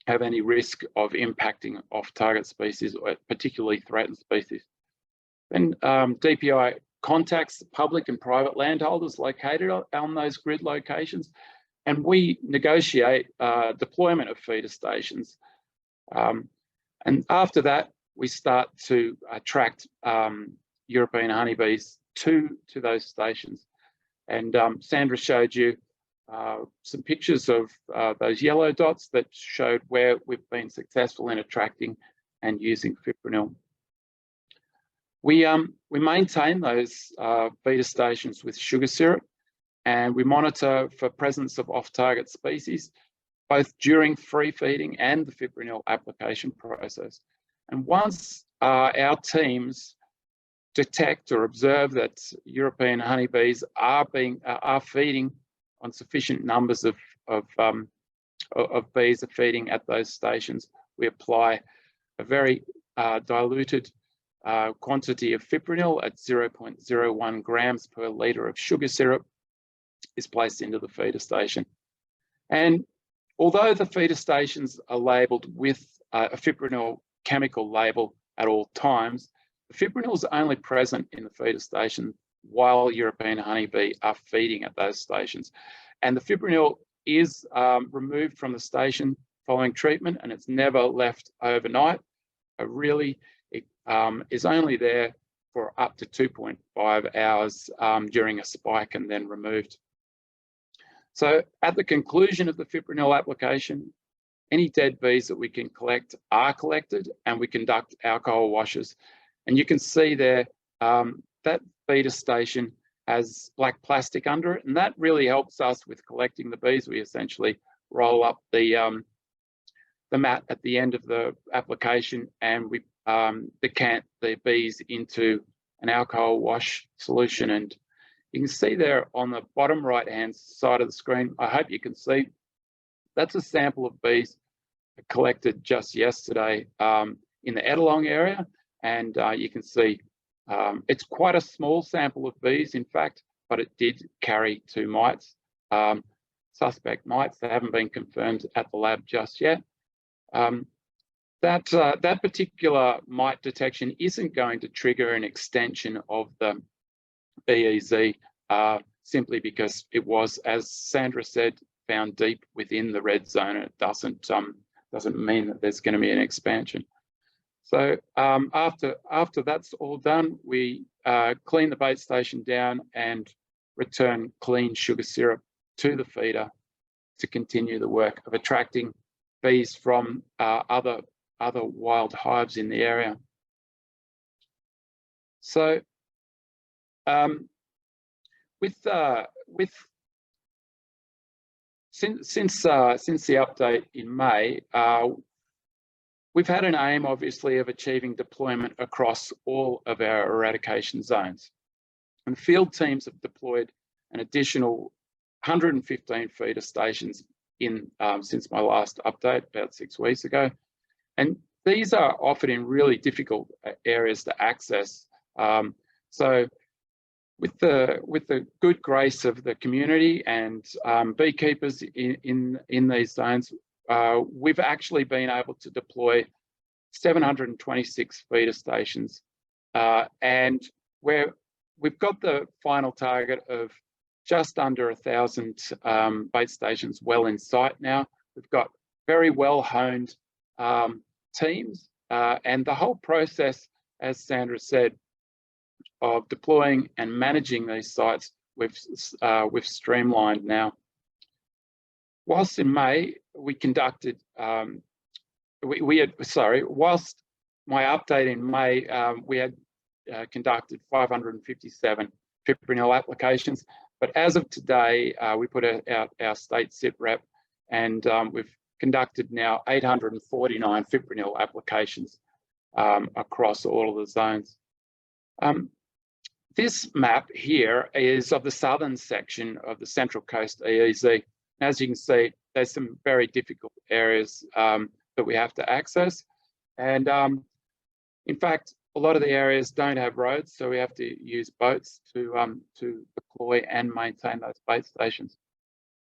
have any risk of impacting off-target species or particularly threatened species. Then DPI contacts public and private landholders located on those grid locations, and we negotiate deployment of feeder stations. And after that, we start to attract European honeybees to those stations. And Sandra showed you some pictures of those yellow dots that showed where we've been successful in attracting and using fipronil. We maintain those feeder stations with sugar syrup, and we monitor for presence of off-target species, both during free feeding and the fipronil application process. And once our teams detect or observe that European honeybees are feeding on sufficient numbers of bees are feeding at those stations, we apply a very diluted quantity of fipronil at 0.01 grams per litre of sugar syrup is placed into the feeder station. And although the feeder stations are labelled with a fipronil chemical label at all times, the fipronil is only present in the feeder station while European honeybee are feeding at those stations. And the fipronil is removed from the station following treatment, and it's never left overnight. It is only there for up to 2.5 hours during a spike and then removed. So at the conclusion of the fipronil application, any dead bees that we can collect are collected, and we conduct alcohol washes. And you can see there that feeder station has black plastic under it, and that really helps us with collecting the bees. We essentially roll up the mat at the end of the application, and we decant the bees into an alcohol wash solution. And you can see there on the bottom right hand side of the screen, I hope you can see, that's a sample of bees collected just yesterday in the Edelong area. And you can see it's quite a small sample of bees, in fact, but it did carry 2 mites, suspect mites. They haven't been confirmed at the lab just yet. That particular mite detection isn't going to trigger an extension of the EEZ simply because it was, as Sandra said, found deep within the red zone, and it doesn't mean that there's going to be an expansion. So after that's all done, we clean the bait station down and return clean sugar syrup to the feeder to continue the work of attracting bees from other wild hives in the area. So since the update in May, we've had an aim, obviously, of achieving deployment across all of our eradication zones. And field teams have deployed an additional 115 feeder stations in since my last update about 6 weeks ago. And these are often in really difficult areas to access. So with the good grace of the community and beekeepers in these zones, we've actually been able to deploy 726 feeder stations, and we've got the final target of just under 1,000 bait stations well in sight now. We've got very well honed teams, and the whole process, as Sandra said, of deploying and managing these sites, we've streamlined now. Whilst in May, we conducted, whilst my update in May, we had conducted 557 fipronil applications, but as of today, we put out our state sit rep, and we've conducted now 849 fipronil applications across all of the zones. This map here is of the southern section of the Central Coast EEZ. As you can see, there's some very difficult areas that we have to access. And in fact, a lot of the areas don't have roads, so we have to use boats to deploy and maintain those bait stations.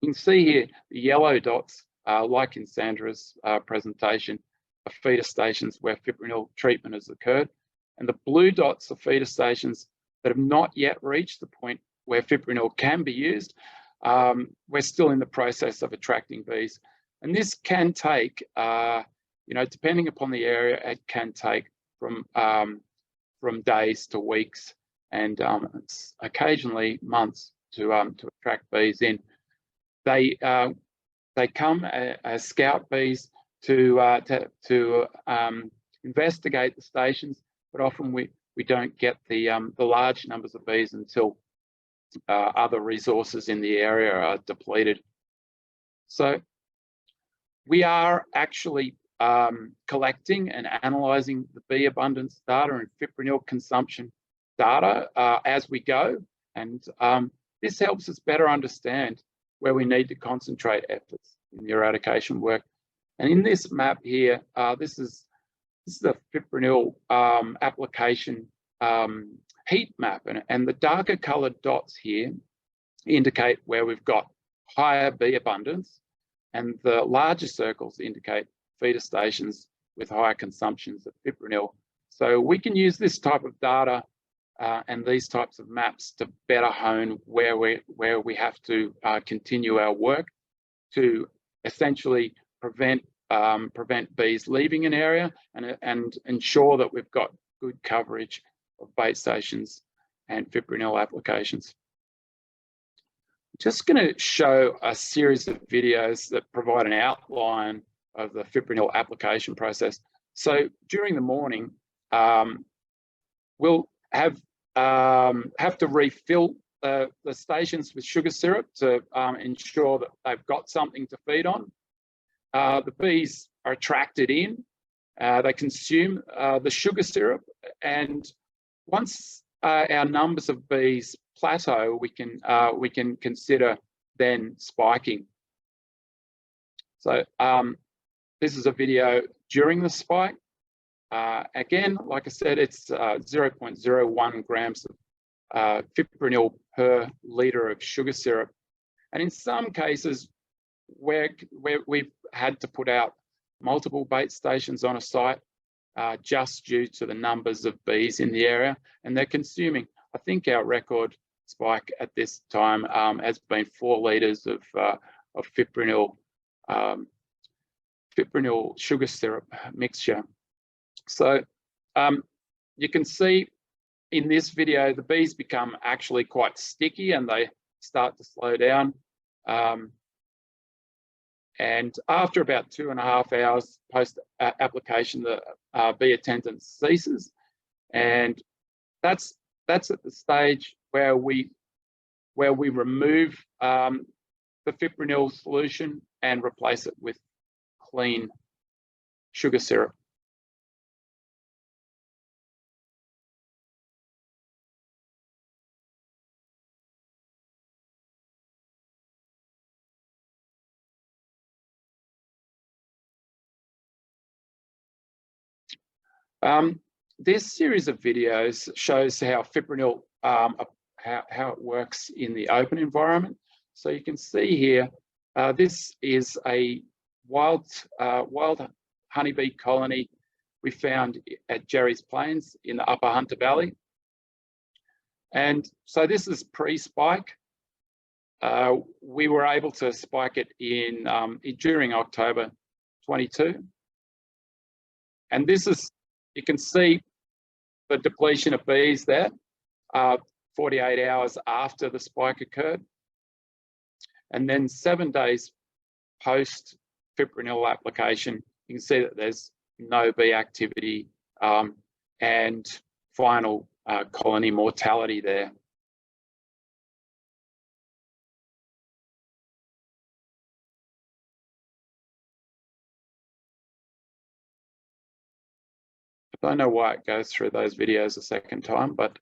You can see here the yellow dots, like in Sandra's presentation, are feeder stations where fipronil treatment has occurred. And the blue dots are feeder stations that have not yet reached the point where fipronil can be used. We're still in the process of attracting bees. And this can take, depending upon the area, it can take from days to weeks and occasionally months to attract bees in. They come as scout bees to investigate the stations, but often we don't get the large numbers of bees until other resources in the area are depleted. So we are actually collecting and analysing the bee abundance data and fipronil consumption data as we go, and this helps us better understand where we need to concentrate efforts in the eradication work. And in this map here, this is the fipronil application heat map, and the darker coloured dots here indicate where we've got higher bee abundance, and the larger circles indicate feeder stations with higher consumptions of fipronil. So we can use this type of data and these types of maps to better hone where we have to continue our work to essentially prevent bees leaving an area and ensure that we've got good coverage of bait stations and fipronil applications. Just going to show a series of videos that provide an outline of the fipronil application process. So during the morning, we'll have have to refill the stations with sugar syrup to ensure that they've got something to feed on. The bees are attracted in, they consume the sugar syrup, and once our numbers of bees plateau, we can consider then spiking. So this is a video during the spike. Again, like I said, it's 0.01 grams of fipronil per litre of sugar syrup. And in some cases where we've had to put out multiple bait stations on a site just due to the numbers of bees in the area, and they're consuming, I think our record spike at this time has been 4 litres of fipronil sugar syrup mixture. So you can see in this video, the bees become actually quite sticky and they start to slow down. And after about 2.5 hours post application, the bee attendance ceases. And that's at the stage where we remove the fipronil solution and replace it with clean sugar syrup. This series of videos shows how fipronil, how it works in the open environment. So you can see here, this is a wild honeybee colony we found at Jerry's Plains in the Upper Hunter Valley. And so this is pre-spike. We were able to spike it in during October 22. And this is, you can see the depletion of bees there 48 hours after the spike occurred. And then 7 days post fipronil application, you can see that there's no bee activity and final colony mortality there. I don't know why it goes through those videos a second time, but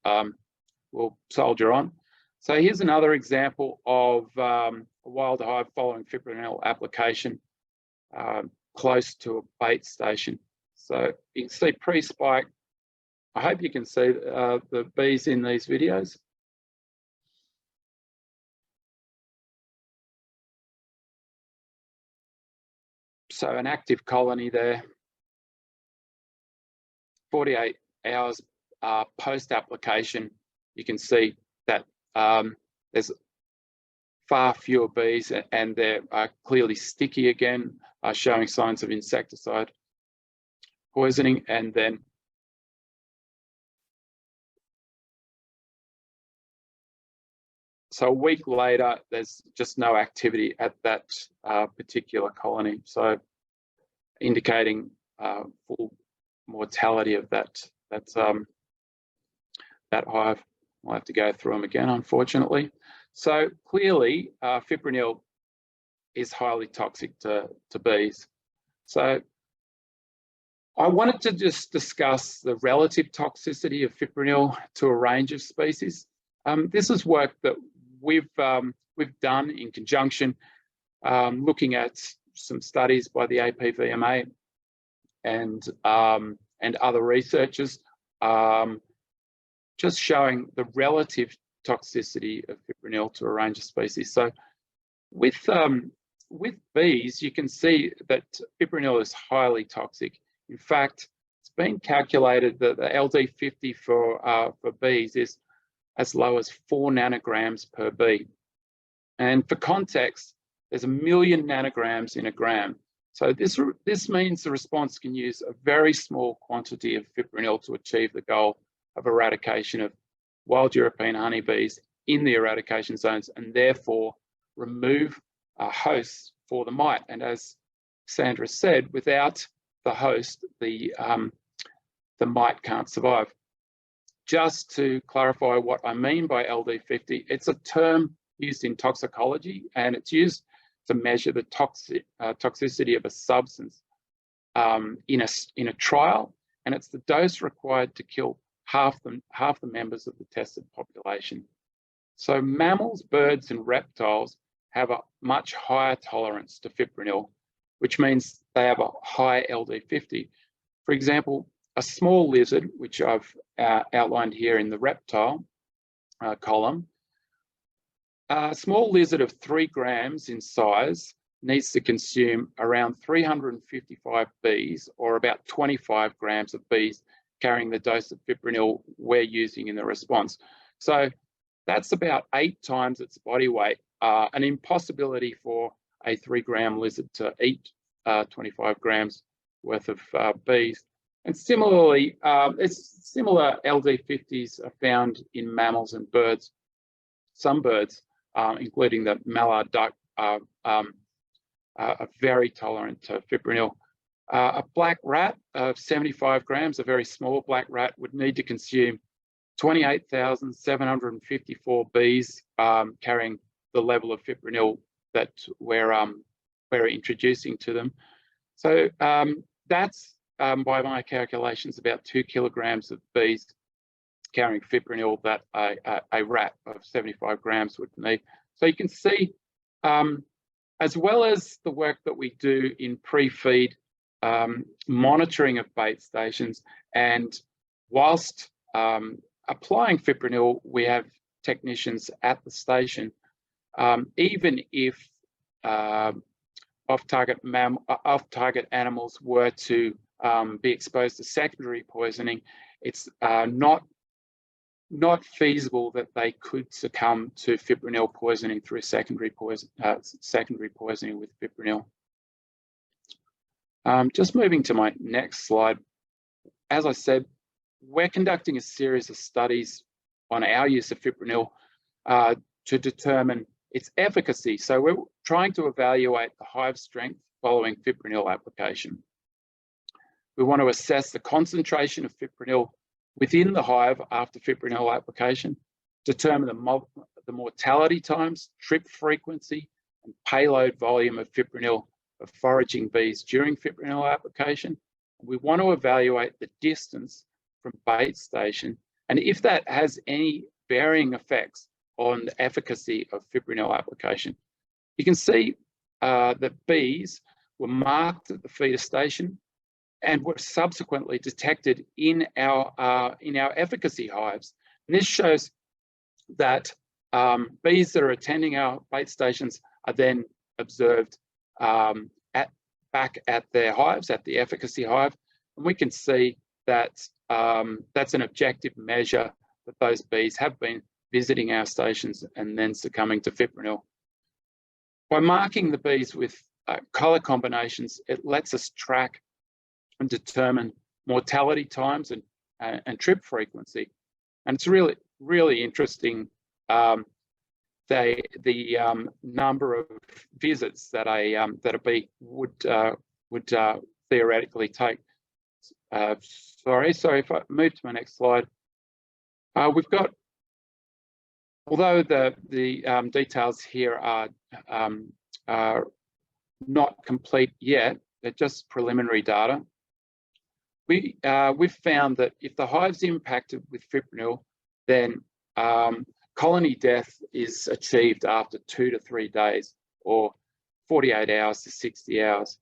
we'll soldier on. So here's another example of a wild hive following fipronil application close to a bait station. So you can see pre-spike. I hope you can see the bees in these videos. So an active colony there. 48 hours post-application, you can see that there's far fewer bees and they're clearly sticky again, showing signs of insecticide poisoning. And then so a week later, there's just no activity at that particular colony. So indicating full mortality of that hive. We'll have to go through them again, unfortunately. So clearly, fipronil is highly toxic to bees. So I wanted to just discuss the relative toxicity of fipronil to a range of species. This is work that we've done in conjunction, looking at some studies by the APVMA and other researchers, just showing the relative toxicity of fipronil to a range of species. So with bees, you can see that fipronil is highly toxic. In fact, it's been calculated that the LD50 for bees is as low as 4 nanograms per bee. And for context, there's 1 million nanograms in a gram. So this means the response can use a very small quantity of fipronil to achieve the goal of eradication of wild European honeybees in the eradication zones, and therefore remove hosts for the mite. And as Sandra said, without the host, the mite can't survive. just to clarify what I mean by LD50, it's a term used in toxicology, and it's used to measure the toxicity of a substance in a trial, and it's the dose required to kill half the members of the tested population. So mammals, birds, and reptiles have a much higher tolerance to fipronil, which means they have a high LD50. For example, a small lizard, which I've outlined here in the reptile column, a small lizard of 3 grams in size needs to consume around 355 bees, or about 25 grams of bees, carrying the dose of fipronil we're using in the response. So that's about 8 times its body weight, an impossibility for a 3-gram lizard to eat 25 grams worth of bees. And similarly, similar LD50s are found in mammals and birds. Some birds, including the mallard duck, are very tolerant to fipronil. A black rat of 75 grams, a very small black rat, would need to consume 28,754 bees, carrying the level of fipronil that we're introducing to them. So that's, by my calculations, about 2 kilograms of bees carrying fipronil that a rat of 75 grams would need. So you can see, as well as the work that we do in pre-feed monitoring of bait stations, and whilst applying fipronil, we have technicians at the station. Even if off-target animals were to be exposed to secondary poisoning, it's not feasible that they could succumb to fipronil poisoning through secondary poisoning with fipronil. Just moving to my next slide. As I said, we're conducting a series of studies on our use of fipronil to determine its efficacy. So we're trying to evaluate the hive strength following fipronil application. We want to assess the concentration of fipronil within the hive after fipronil application, determine the mortality times, trip frequency, and payload volume of fipronil of foraging bees during fipronil application. We want to evaluate the distance from bait station, and if that has any varying effects on the efficacy of fipronil application. You can see that bees were marked at the feeder station and were subsequently detected in our efficacy hives. And this shows that bees that are attending our bait stations are then observed back at their hives, at the efficacy hive, and we can see that that's an objective measure that those bees have been visiting our stations and then succumbing to fipronil. By marking the bees with colour combinations, it lets us track and determine mortality times and trip frequency. And it's really, really interesting the number of visits that a bee would theoretically take. Sorry, if I move to my next slide. We've got, although the details here are not complete yet, they're just preliminary data. We've found that if the hive's impacted with fipronil, then colony death is achieved after 2 to 3 days, or 48 hours to 60 hours.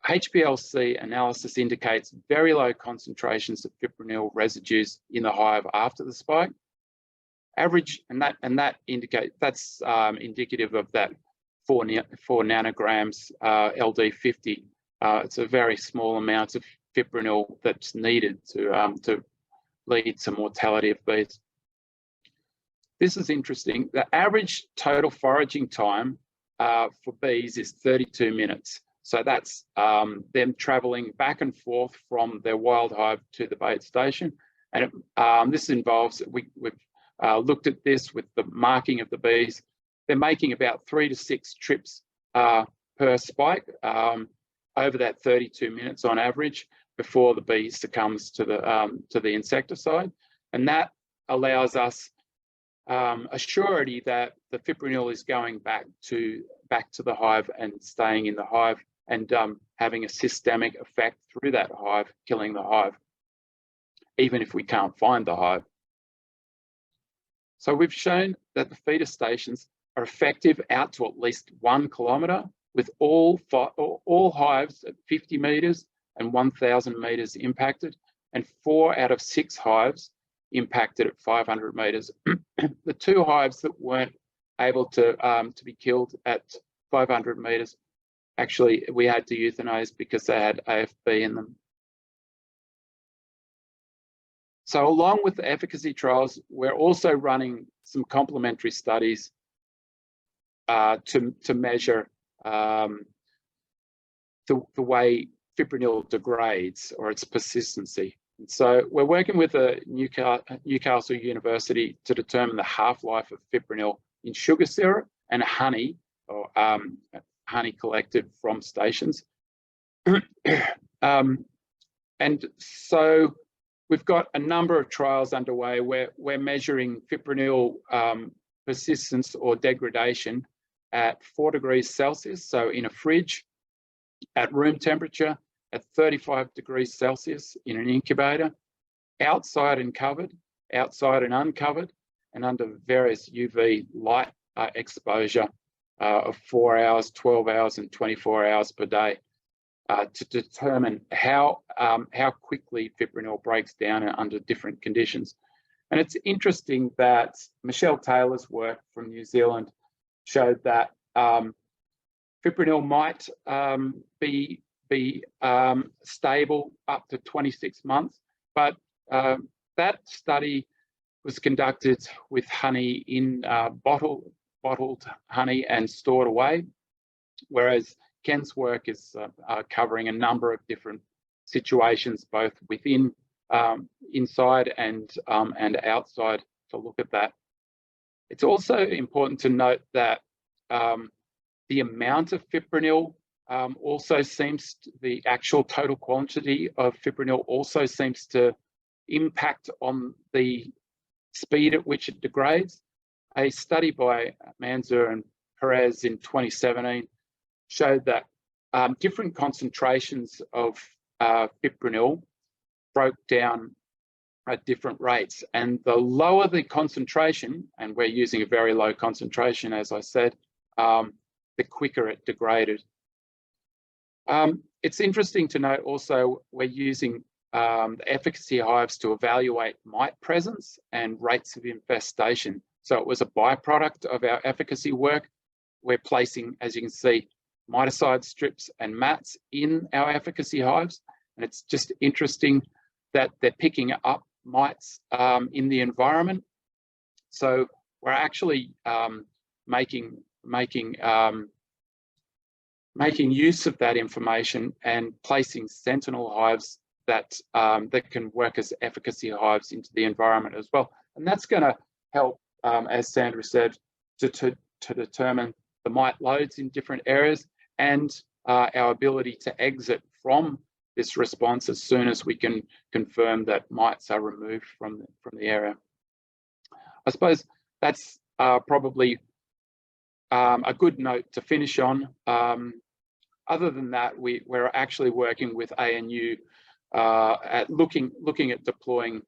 HPLC analysis indicates very low concentrations of fipronil residues in the hive after the spike. Average, and that indicates, that's indicative of that 4 nanograms LD50. It's a very small amount of fipronil that's needed to lead to mortality of bees. This is interesting. The average total foraging time for bees is 32 minutes. So that's them traveling back and forth from their wild hive to the bait station. And this involves, we've looked at this with the marking of the bees. They're making about 3 to 6 trips per spike over that 32 minutes on average before the bee succumbs to the insecticide. And that allows us a surety that the fipronil is going back to the hive and staying in the hive and having a systemic effect through that hive, killing the hive, even if we can't find the hive. So we've shown that the feeder stations are effective out to at least 1 kilometre, with all hives at 50 metres and 1,000 metres impacted, and 4 out of 6 hives impacted at 500 metres. The 2 hives that weren't able to be killed at 500 metres, actually we had to euthanize because they had AHBIC in them. So along with the efficacy trials, we're also running some complementary studies to measure the way fipronil degrades or its persistency. And so we're working with Newcastle University to determine the half-life of fipronil in sugar syrup and honey, or honey collected from stations. And so we've got a number of trials underway where we're measuring fipronil persistence or degradation at 4 degrees Celsius, so in a fridge, at room temperature, at 35 degrees Celsius in an incubator, outside and covered, outside and uncovered, and under various UV light exposure of 4 hours, 12 hours, and 24 hours per day, to determine how quickly fipronil breaks down under different conditions. And it's interesting that Michelle Taylor's work from New Zealand showed that fipronil might be stable up to 26 months, but that study was conducted with honey in bottled honey and stored away, whereas Ken's work is covering a number of different situations, both within, inside and outside, to look at that. It's also important to note that the amount of fipronil also seems the actual total quantity of fipronil also seems to impact on the speed at which it degrades. A study by Manzur and Perez in 2017 showed that different concentrations of fipronil broke down at different rates, and the lower the concentration, and we're using a very low concentration, as I said, the quicker it degraded. It's interesting to note also we're using the efficacy hives to evaluate mite presence and rates of infestation. So it was a byproduct of our efficacy work. We're placing, as you can see, miticide strips and mats in our efficacy hives. And it's just interesting that they're picking up mites in the environment. So we're actually making use of that information and placing sentinel hives that can work as efficacy hives into the environment as well. And that's going to help, as Sandra said, to determine the mite loads in different areas and our ability to exit from this response as soon as we can confirm that mites are removed from the area. I suppose that's probably a good note to finish on. Other than that, we're actually working with ANU at looking at deploying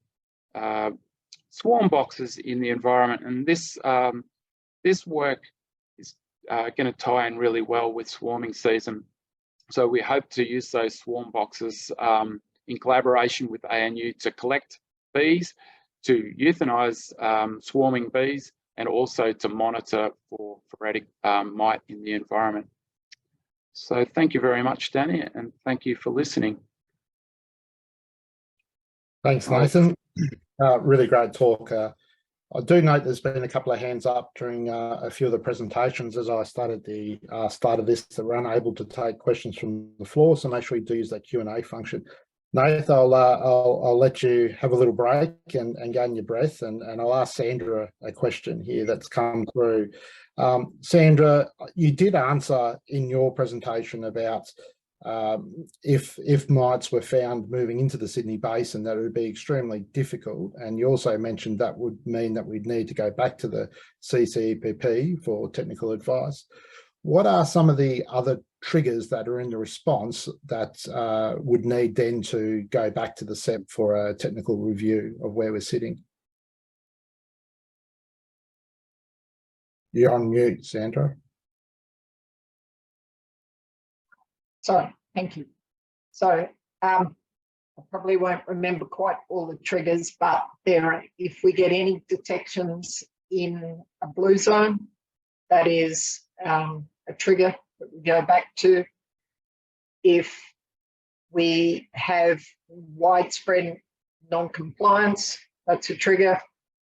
swarm boxes in the environment, and this work is going to tie in really well with swarming season. So we hope to use those swarm boxes in collaboration with ANU to collect bees, to euthanize swarming bees, and also to monitor for mite in the environment. So thank you very much, Danny, and thank you for listening. Thanks, Nathan. Really great talk. I do note there's been a couple of hands up during a few of the presentations as I started the start of this that were unable to take questions from the floor. So make sure you do use that Q&A function. Nathan, I'll let you have a little break and gain your breath, and I'll ask Sandra a question here that's come through. Sandra, you did answer in your presentation about if mites were found moving into the Sydney Basin, that it would be extremely difficult. And you also mentioned that would mean that we'd need to go back to the CCEPP for technical advice. What are some of the other triggers that are in the response that would need then to go back to the SEP for a technical review of where we're sitting? You're on mute, Sandra. Sorry, thank you. So I probably won't remember quite all the triggers, but if we get any detections in a blue zone, that is a trigger that we go back to. If we have widespread non-compliance, that's a trigger.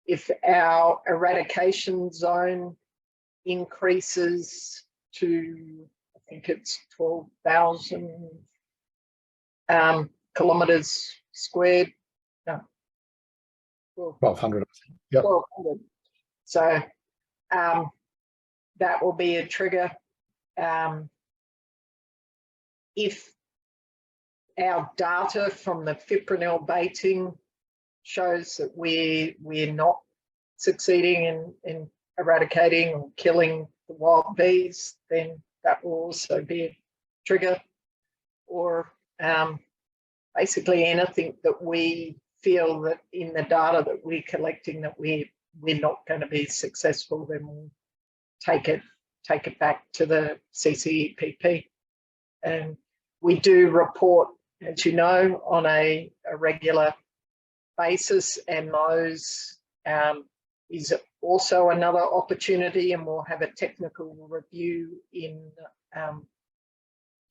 If our eradication zone increases to, I think it's 12,000 kilometres squared. No. 1,200. Yep. 1,200. So that will be a trigger. If our data from the fipronil baiting shows that we're not succeeding in eradicating or killing the wild bees, then that will also be a trigger. Or basically anything that we feel that in the data that we're collecting that we're not going to be successful, then we'll take it back to the CCEPP. And we do report, as you know, on a regular basis, and those is also another opportunity, and we'll have a technical review in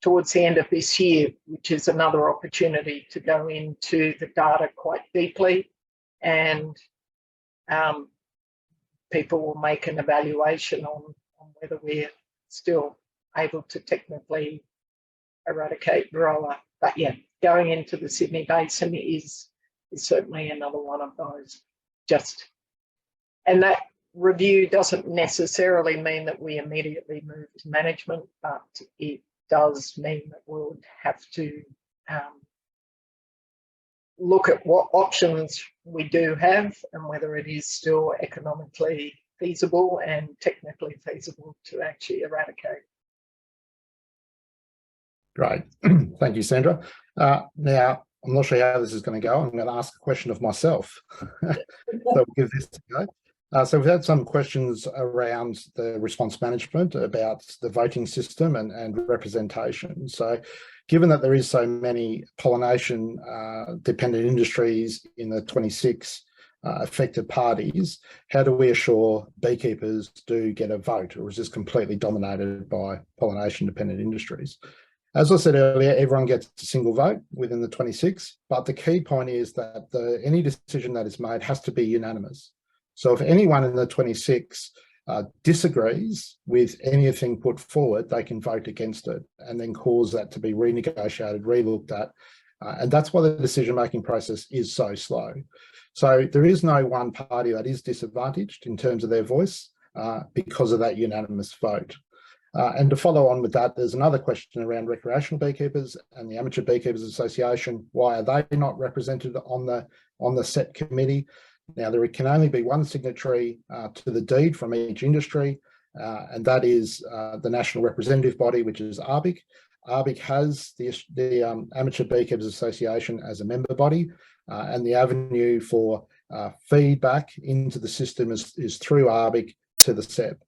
towards the end of this year, which is another opportunity to go into the data quite deeply, and people will make an evaluation on whether we're still able to technically eradicate Varroa. But yeah, going into the Sydney Basin is certainly another one of those. And that review doesn't necessarily mean that we immediately move to management, but it does mean that we'll have to look at what options we do have and whether it is still economically feasible and technically feasible to actually eradicate. Great. Thank you, Sandra. Now, I'm not sure how this is going to go. I'm going to ask a question of myself. So we'll give this a go. So we've had some questions around the response management, about the voting system and representation. So given that there is so many pollination dependent industries in the 26 affected parties, how do we assure beekeepers do get a vote, or is this completely dominated by pollination dependent industries? As I said earlier, everyone gets a single vote within the 26, but the key point is that any decision that is made has to be unanimous. So if anyone in the 26 disagrees with anything put forward, they can vote against it and then cause that to be renegotiated, relooked at. And that's why the decision-making process is so slow. So there is no one party that is disadvantaged in terms of their voice because of that unanimous vote. And to follow on with that, there's another question around recreational beekeepers and the Amateur Beekeepers Association. Why are they not represented on the SEP committee? Now, there can only be one signatory to the deed from each industry, and that is the national representative body, which is AHBIC. AHBIC has the Amateur Beekeepers Association as a member body, and the avenue for feedback into the system is through AHBIC to the SEP.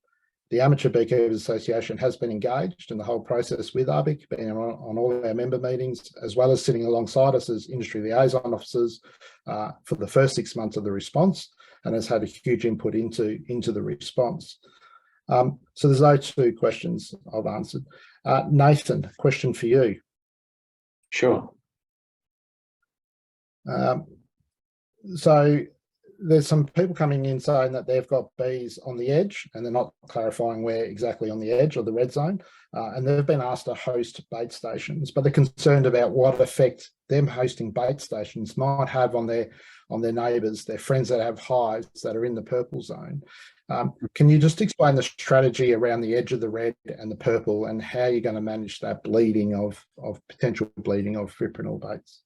The Amateur Beekeepers Association has been engaged in the whole process with AHBIC, being on all our member meetings, as well as sitting alongside us as industry liaison officers for the first 6 months of the response, and has had a huge input into the response. So there's those two questions I've answered. Nathan, question for you. Sure. So there's some people coming in saying that they've got bees on the edge and they're not clarifying where exactly on the edge or the red zone. And they've been asked to host bait stations, but they're concerned about what effect them hosting bait stations might have on their neighbours, their friends that have hives that are in the purple zone. Can you just explain the strategy around the edge of the red and the purple and how you're going to manage that bleeding of potential bleeding of fipronil baits?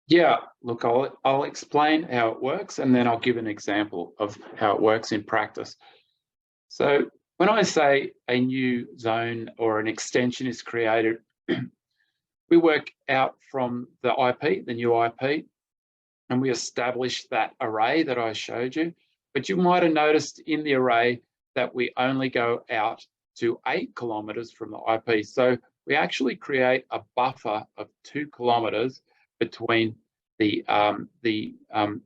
Yeah, look, I'll explain how it works, and then I'll give an example of how it works in practice. So when I say a new zone or an extension is created, we work out from the IP, the new IP, and we establish that array that I showed you. But you might have noticed in the array that we only go out to 8 kilometers from the IP. So we actually create a buffer of 2 kilometers between the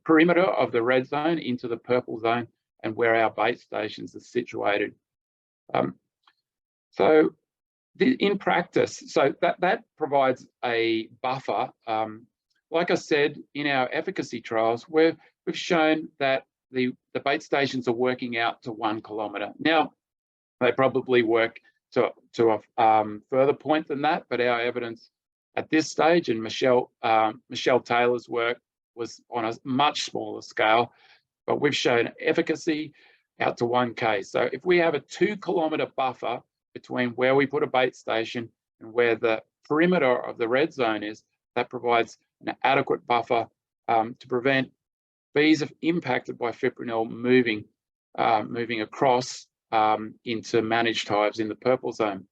perimeter of the red zone into the purple zone and where our bait stations are situated. So in practice, so that provides a buffer. Like I said, in our efficacy trials, we've shown that the bait stations are working out to 1 kilometer. Now, they probably work to a further point than that, but our evidence at this stage, and Michelle Taylor's work was on a much smaller scale, but we've shown efficacy out to 1K. So if we have a 2 kilometer buffer between where we put a bait station and where the perimeter of the red zone is, that provides an adequate buffer to prevent bees impacted by fipronil moving across into managed hives in the purple zone.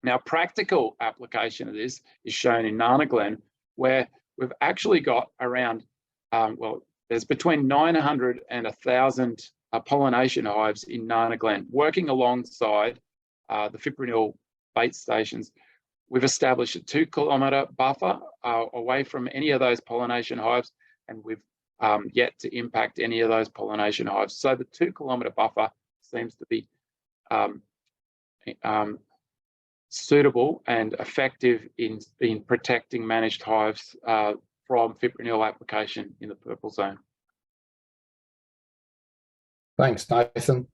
Now, practical application of this is shown in Nana Glen, where we've actually got around, well, there's between 900 and 1,000 pollination hives in Nana Glen, working alongside the fipronil bait stations. We've established a 2 kilometer buffer away from any of those pollination hives, and we've yet to impact any of those pollination hives. So the 2 kilometer buffer seems to be suitable and effective in protecting managed hives from fipronil application in the purple zone. Thanks, Nathan.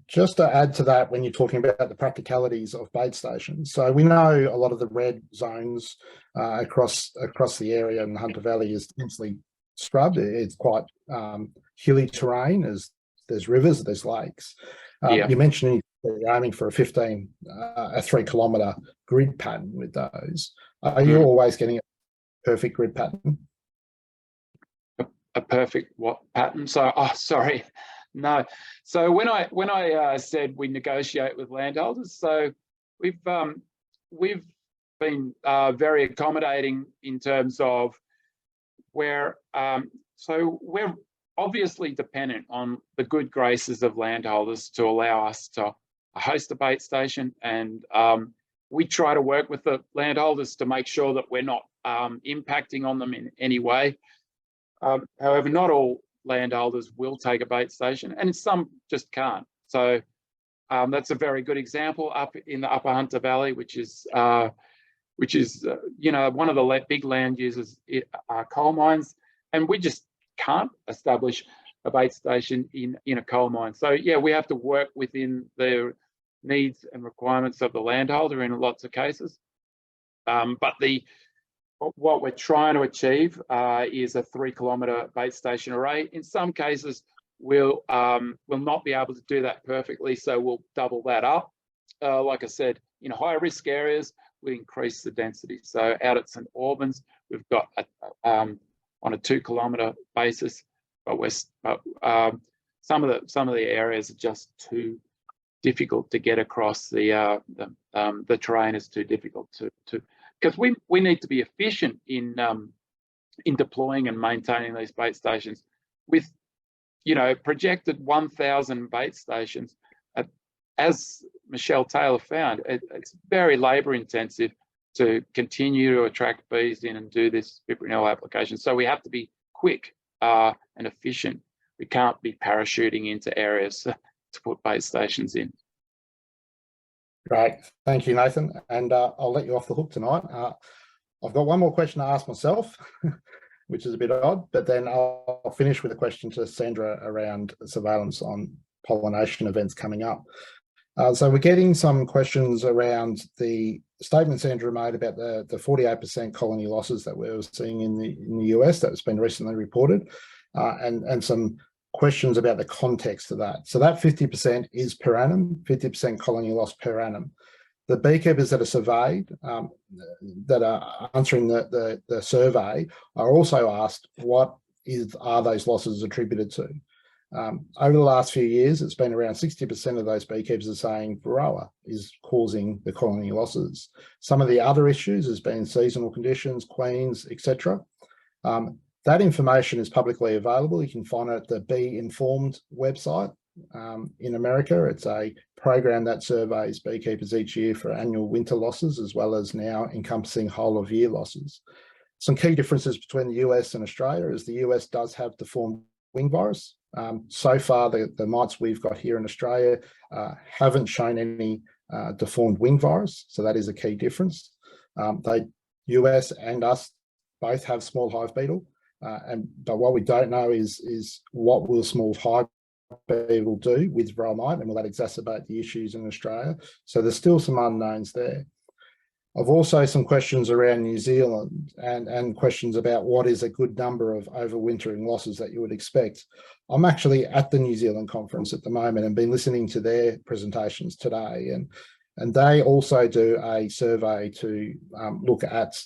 Just to add to that, when you're talking about the practicalities of bait stations, so we know a lot of the red zones across the area in the Hunter Valley is densely scrubbed. It's quite hilly terrain. There's rivers, there's lakes. You mentioned you're aiming for a 3 kilometer grid pattern with those. Are you always getting a perfect grid pattern? A perfect what pattern? So, sorry. No. So when I said we negotiate with landholders, so we've been very accommodating in terms of where. So we're obviously dependent on the good graces of landholders to allow us to host a bait station, and we try to work with the landholders to make sure that we're not impacting on them in any way. However, not all landholders will take a bait station, and some just can't. So that's a very good example up in the Upper Hunter Valley, which is you know, one of the big land users are coal mines, and we just can't establish a bait station in a coal mine. So yeah, we have to work within the needs and requirements of the landholder in lots of cases. But what we're trying to achieve is a 3 kilometer bait station array. In some cases, we'll not be able to do that perfectly, so we'll double that up. Like I said, in high risk areas, we increase the density. So out at St Albans, we've got on a 2 kilometer basis, but some of the areas are just too difficult to get across. The terrain is too difficult to because we need to be efficient in deploying and maintaining these bait stations. With, you know, projected 1,000 bait stations, as Michelle Taylor found, it's very labour intensive to continue to attract bees in and do this fipronil application. So we have to be quick and efficient. We can't be parachuting into areas to put bait stations in. Great, thank you, Nathan. And I'll let you off the hook tonight. I've got one more question to ask myself, which is a bit odd, but then I'll finish with a question to Sandra around surveillance on pollination events coming up. So we're getting some questions around the statements Andrew made about the 48% colony losses that we were seeing in the US that's been recently reported, and some questions about the context of that. So that 50% is per annum, 50% colony loss per annum. The beekeepers that are surveyed, that are answering the survey, are also asked what are those losses attributed to. Over the last few years, it's been around 60% of those beekeepers are saying Varroa is causing the colony losses. Some of the other issues has been seasonal conditions, queens, etc. That information is publicly available. You can find it at the Bee Informed website. In America, it's a program that surveys beekeepers each year for annual winter losses, as well as now encompassing whole of year losses. Some key differences between the US and Australia is the US does have deformed wing virus. So far, the mites we've got here in Australia haven't shown any deformed wing virus, so that is a key difference. The US and us both have small hive beetle, but what we don't know is what will small hive beetle do with Varroa mite, and will that exacerbate the issues in Australia? So there's still some unknowns there. I've also some questions around New Zealand and questions about what is a good number of overwintering losses that you would expect. I'm actually at the New Zealand conference at the moment and been listening to their presentations today, and they also do a survey to look at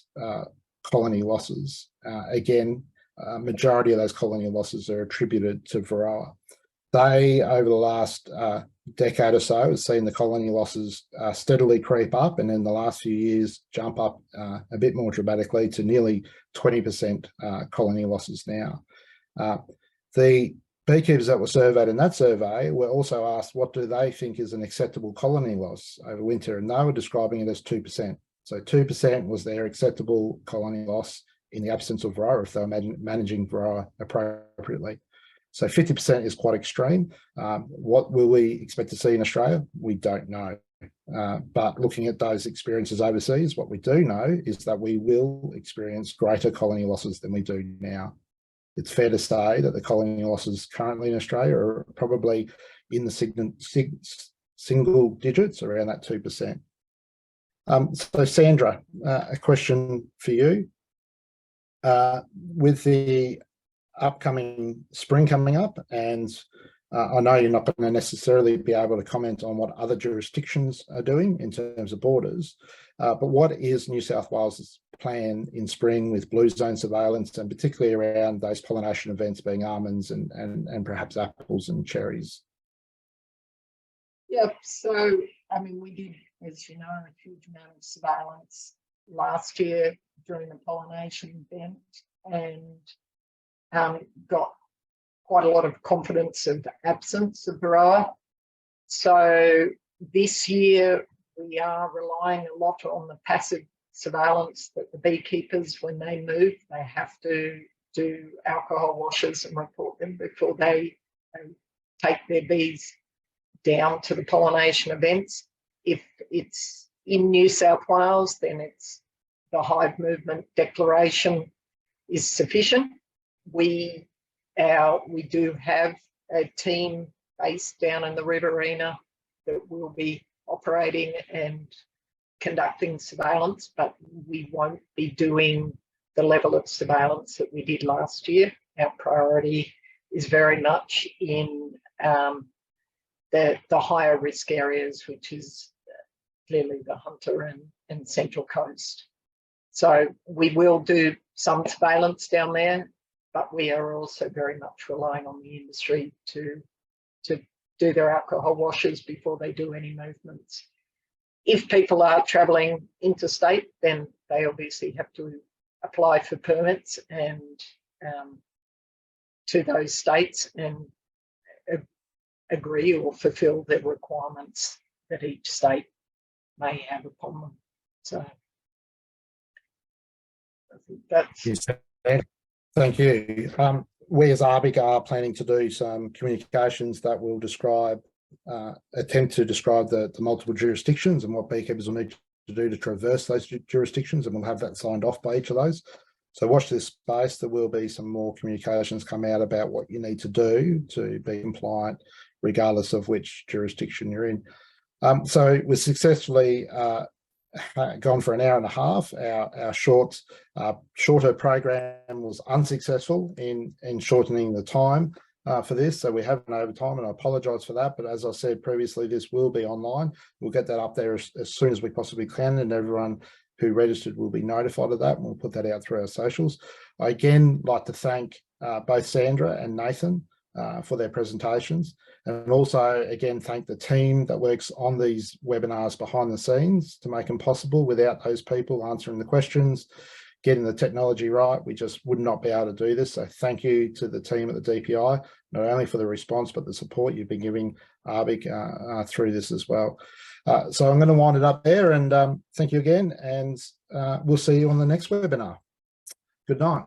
colony losses. Again, majority of those colony losses are attributed to Varroa. They, over the last decade or so, have seen the colony losses steadily creep up, and in the last few years jump up a bit more dramatically to nearly 20% colony losses now. The beekeepers that were surveyed in that survey were also asked what do they think is an acceptable colony loss over winter, and they were describing it as 2%. So 2% was their acceptable colony loss in the absence of Varroa, if they were managing Varroa appropriately. So 50% is quite extreme. What will we expect to see in Australia? We don't know. But looking at those experiences overseas, what we do know is that we will experience greater colony losses than we do now. It's fair to say that the colony losses currently in Australia are probably in the single digits, around that 2%. So Sandra, a question for you. With the upcoming spring coming up, and I know you're not going to necessarily be able to comment on what other jurisdictions are doing in terms of borders, but what is New South Wales' plan in spring with blue zone surveillance, and particularly around those pollination events being almonds and perhaps apples and cherries? Yep, so I mean, we did, as you know, a huge amount of surveillance last year during the pollination event, and got quite a lot of confidence of absence of Varroa. So this year we are relying a lot on the passive surveillance that the beekeepers, when they move, they have to do alcohol washes and report them before they take their bees down to the pollination events. If it's in New South Wales, then it's the hive movement declaration is sufficient. We do have a team based down in the Riverina that will be operating and conducting surveillance, but we won't be doing the level of surveillance that we did last year. Our priority is very much in the higher risk areas, which is clearly the Hunter and Central Coast. So we will do some surveillance down there, but we are also very much relying on the industry to do their alcohol washes before they do any movements. If people are travelling interstate, then they obviously have to apply for permits and to those states and agree or fulfil the requirements that each state may have upon them. So I think that's... Yes. Thank you. We as AHBIC are planning to do some communications that will describe, attempt to describe the multiple jurisdictions and what beekeepers will need to do to traverse those jurisdictions, and we'll have that signed off by each of those. So watch this space. There will be some more communications come out about what you need to do to be compliant, regardless of which jurisdiction you're in. So we successfully gone for an hour and a half. Our shorter program was unsuccessful in shortening the time for this, so we have an overtime, and I apologise for that. But as I said previously, this will be online. We'll get that up there as soon as we possibly can, and everyone who registered will be notified of that, and we'll put that out through our socials. I again like to thank both Sandra and Nathan for their presentations, and also again thank the team that works on these webinars behind the scenes to make them possible. Without those people answering the questions, getting the technology right, we just would not be able to do this. So thank you to the team at the DPI, not only for the response, but the support you've been giving AHBIC through this as well. So I'm going to wind it up there, and thank you again, and we'll see you on the next webinar. Good night.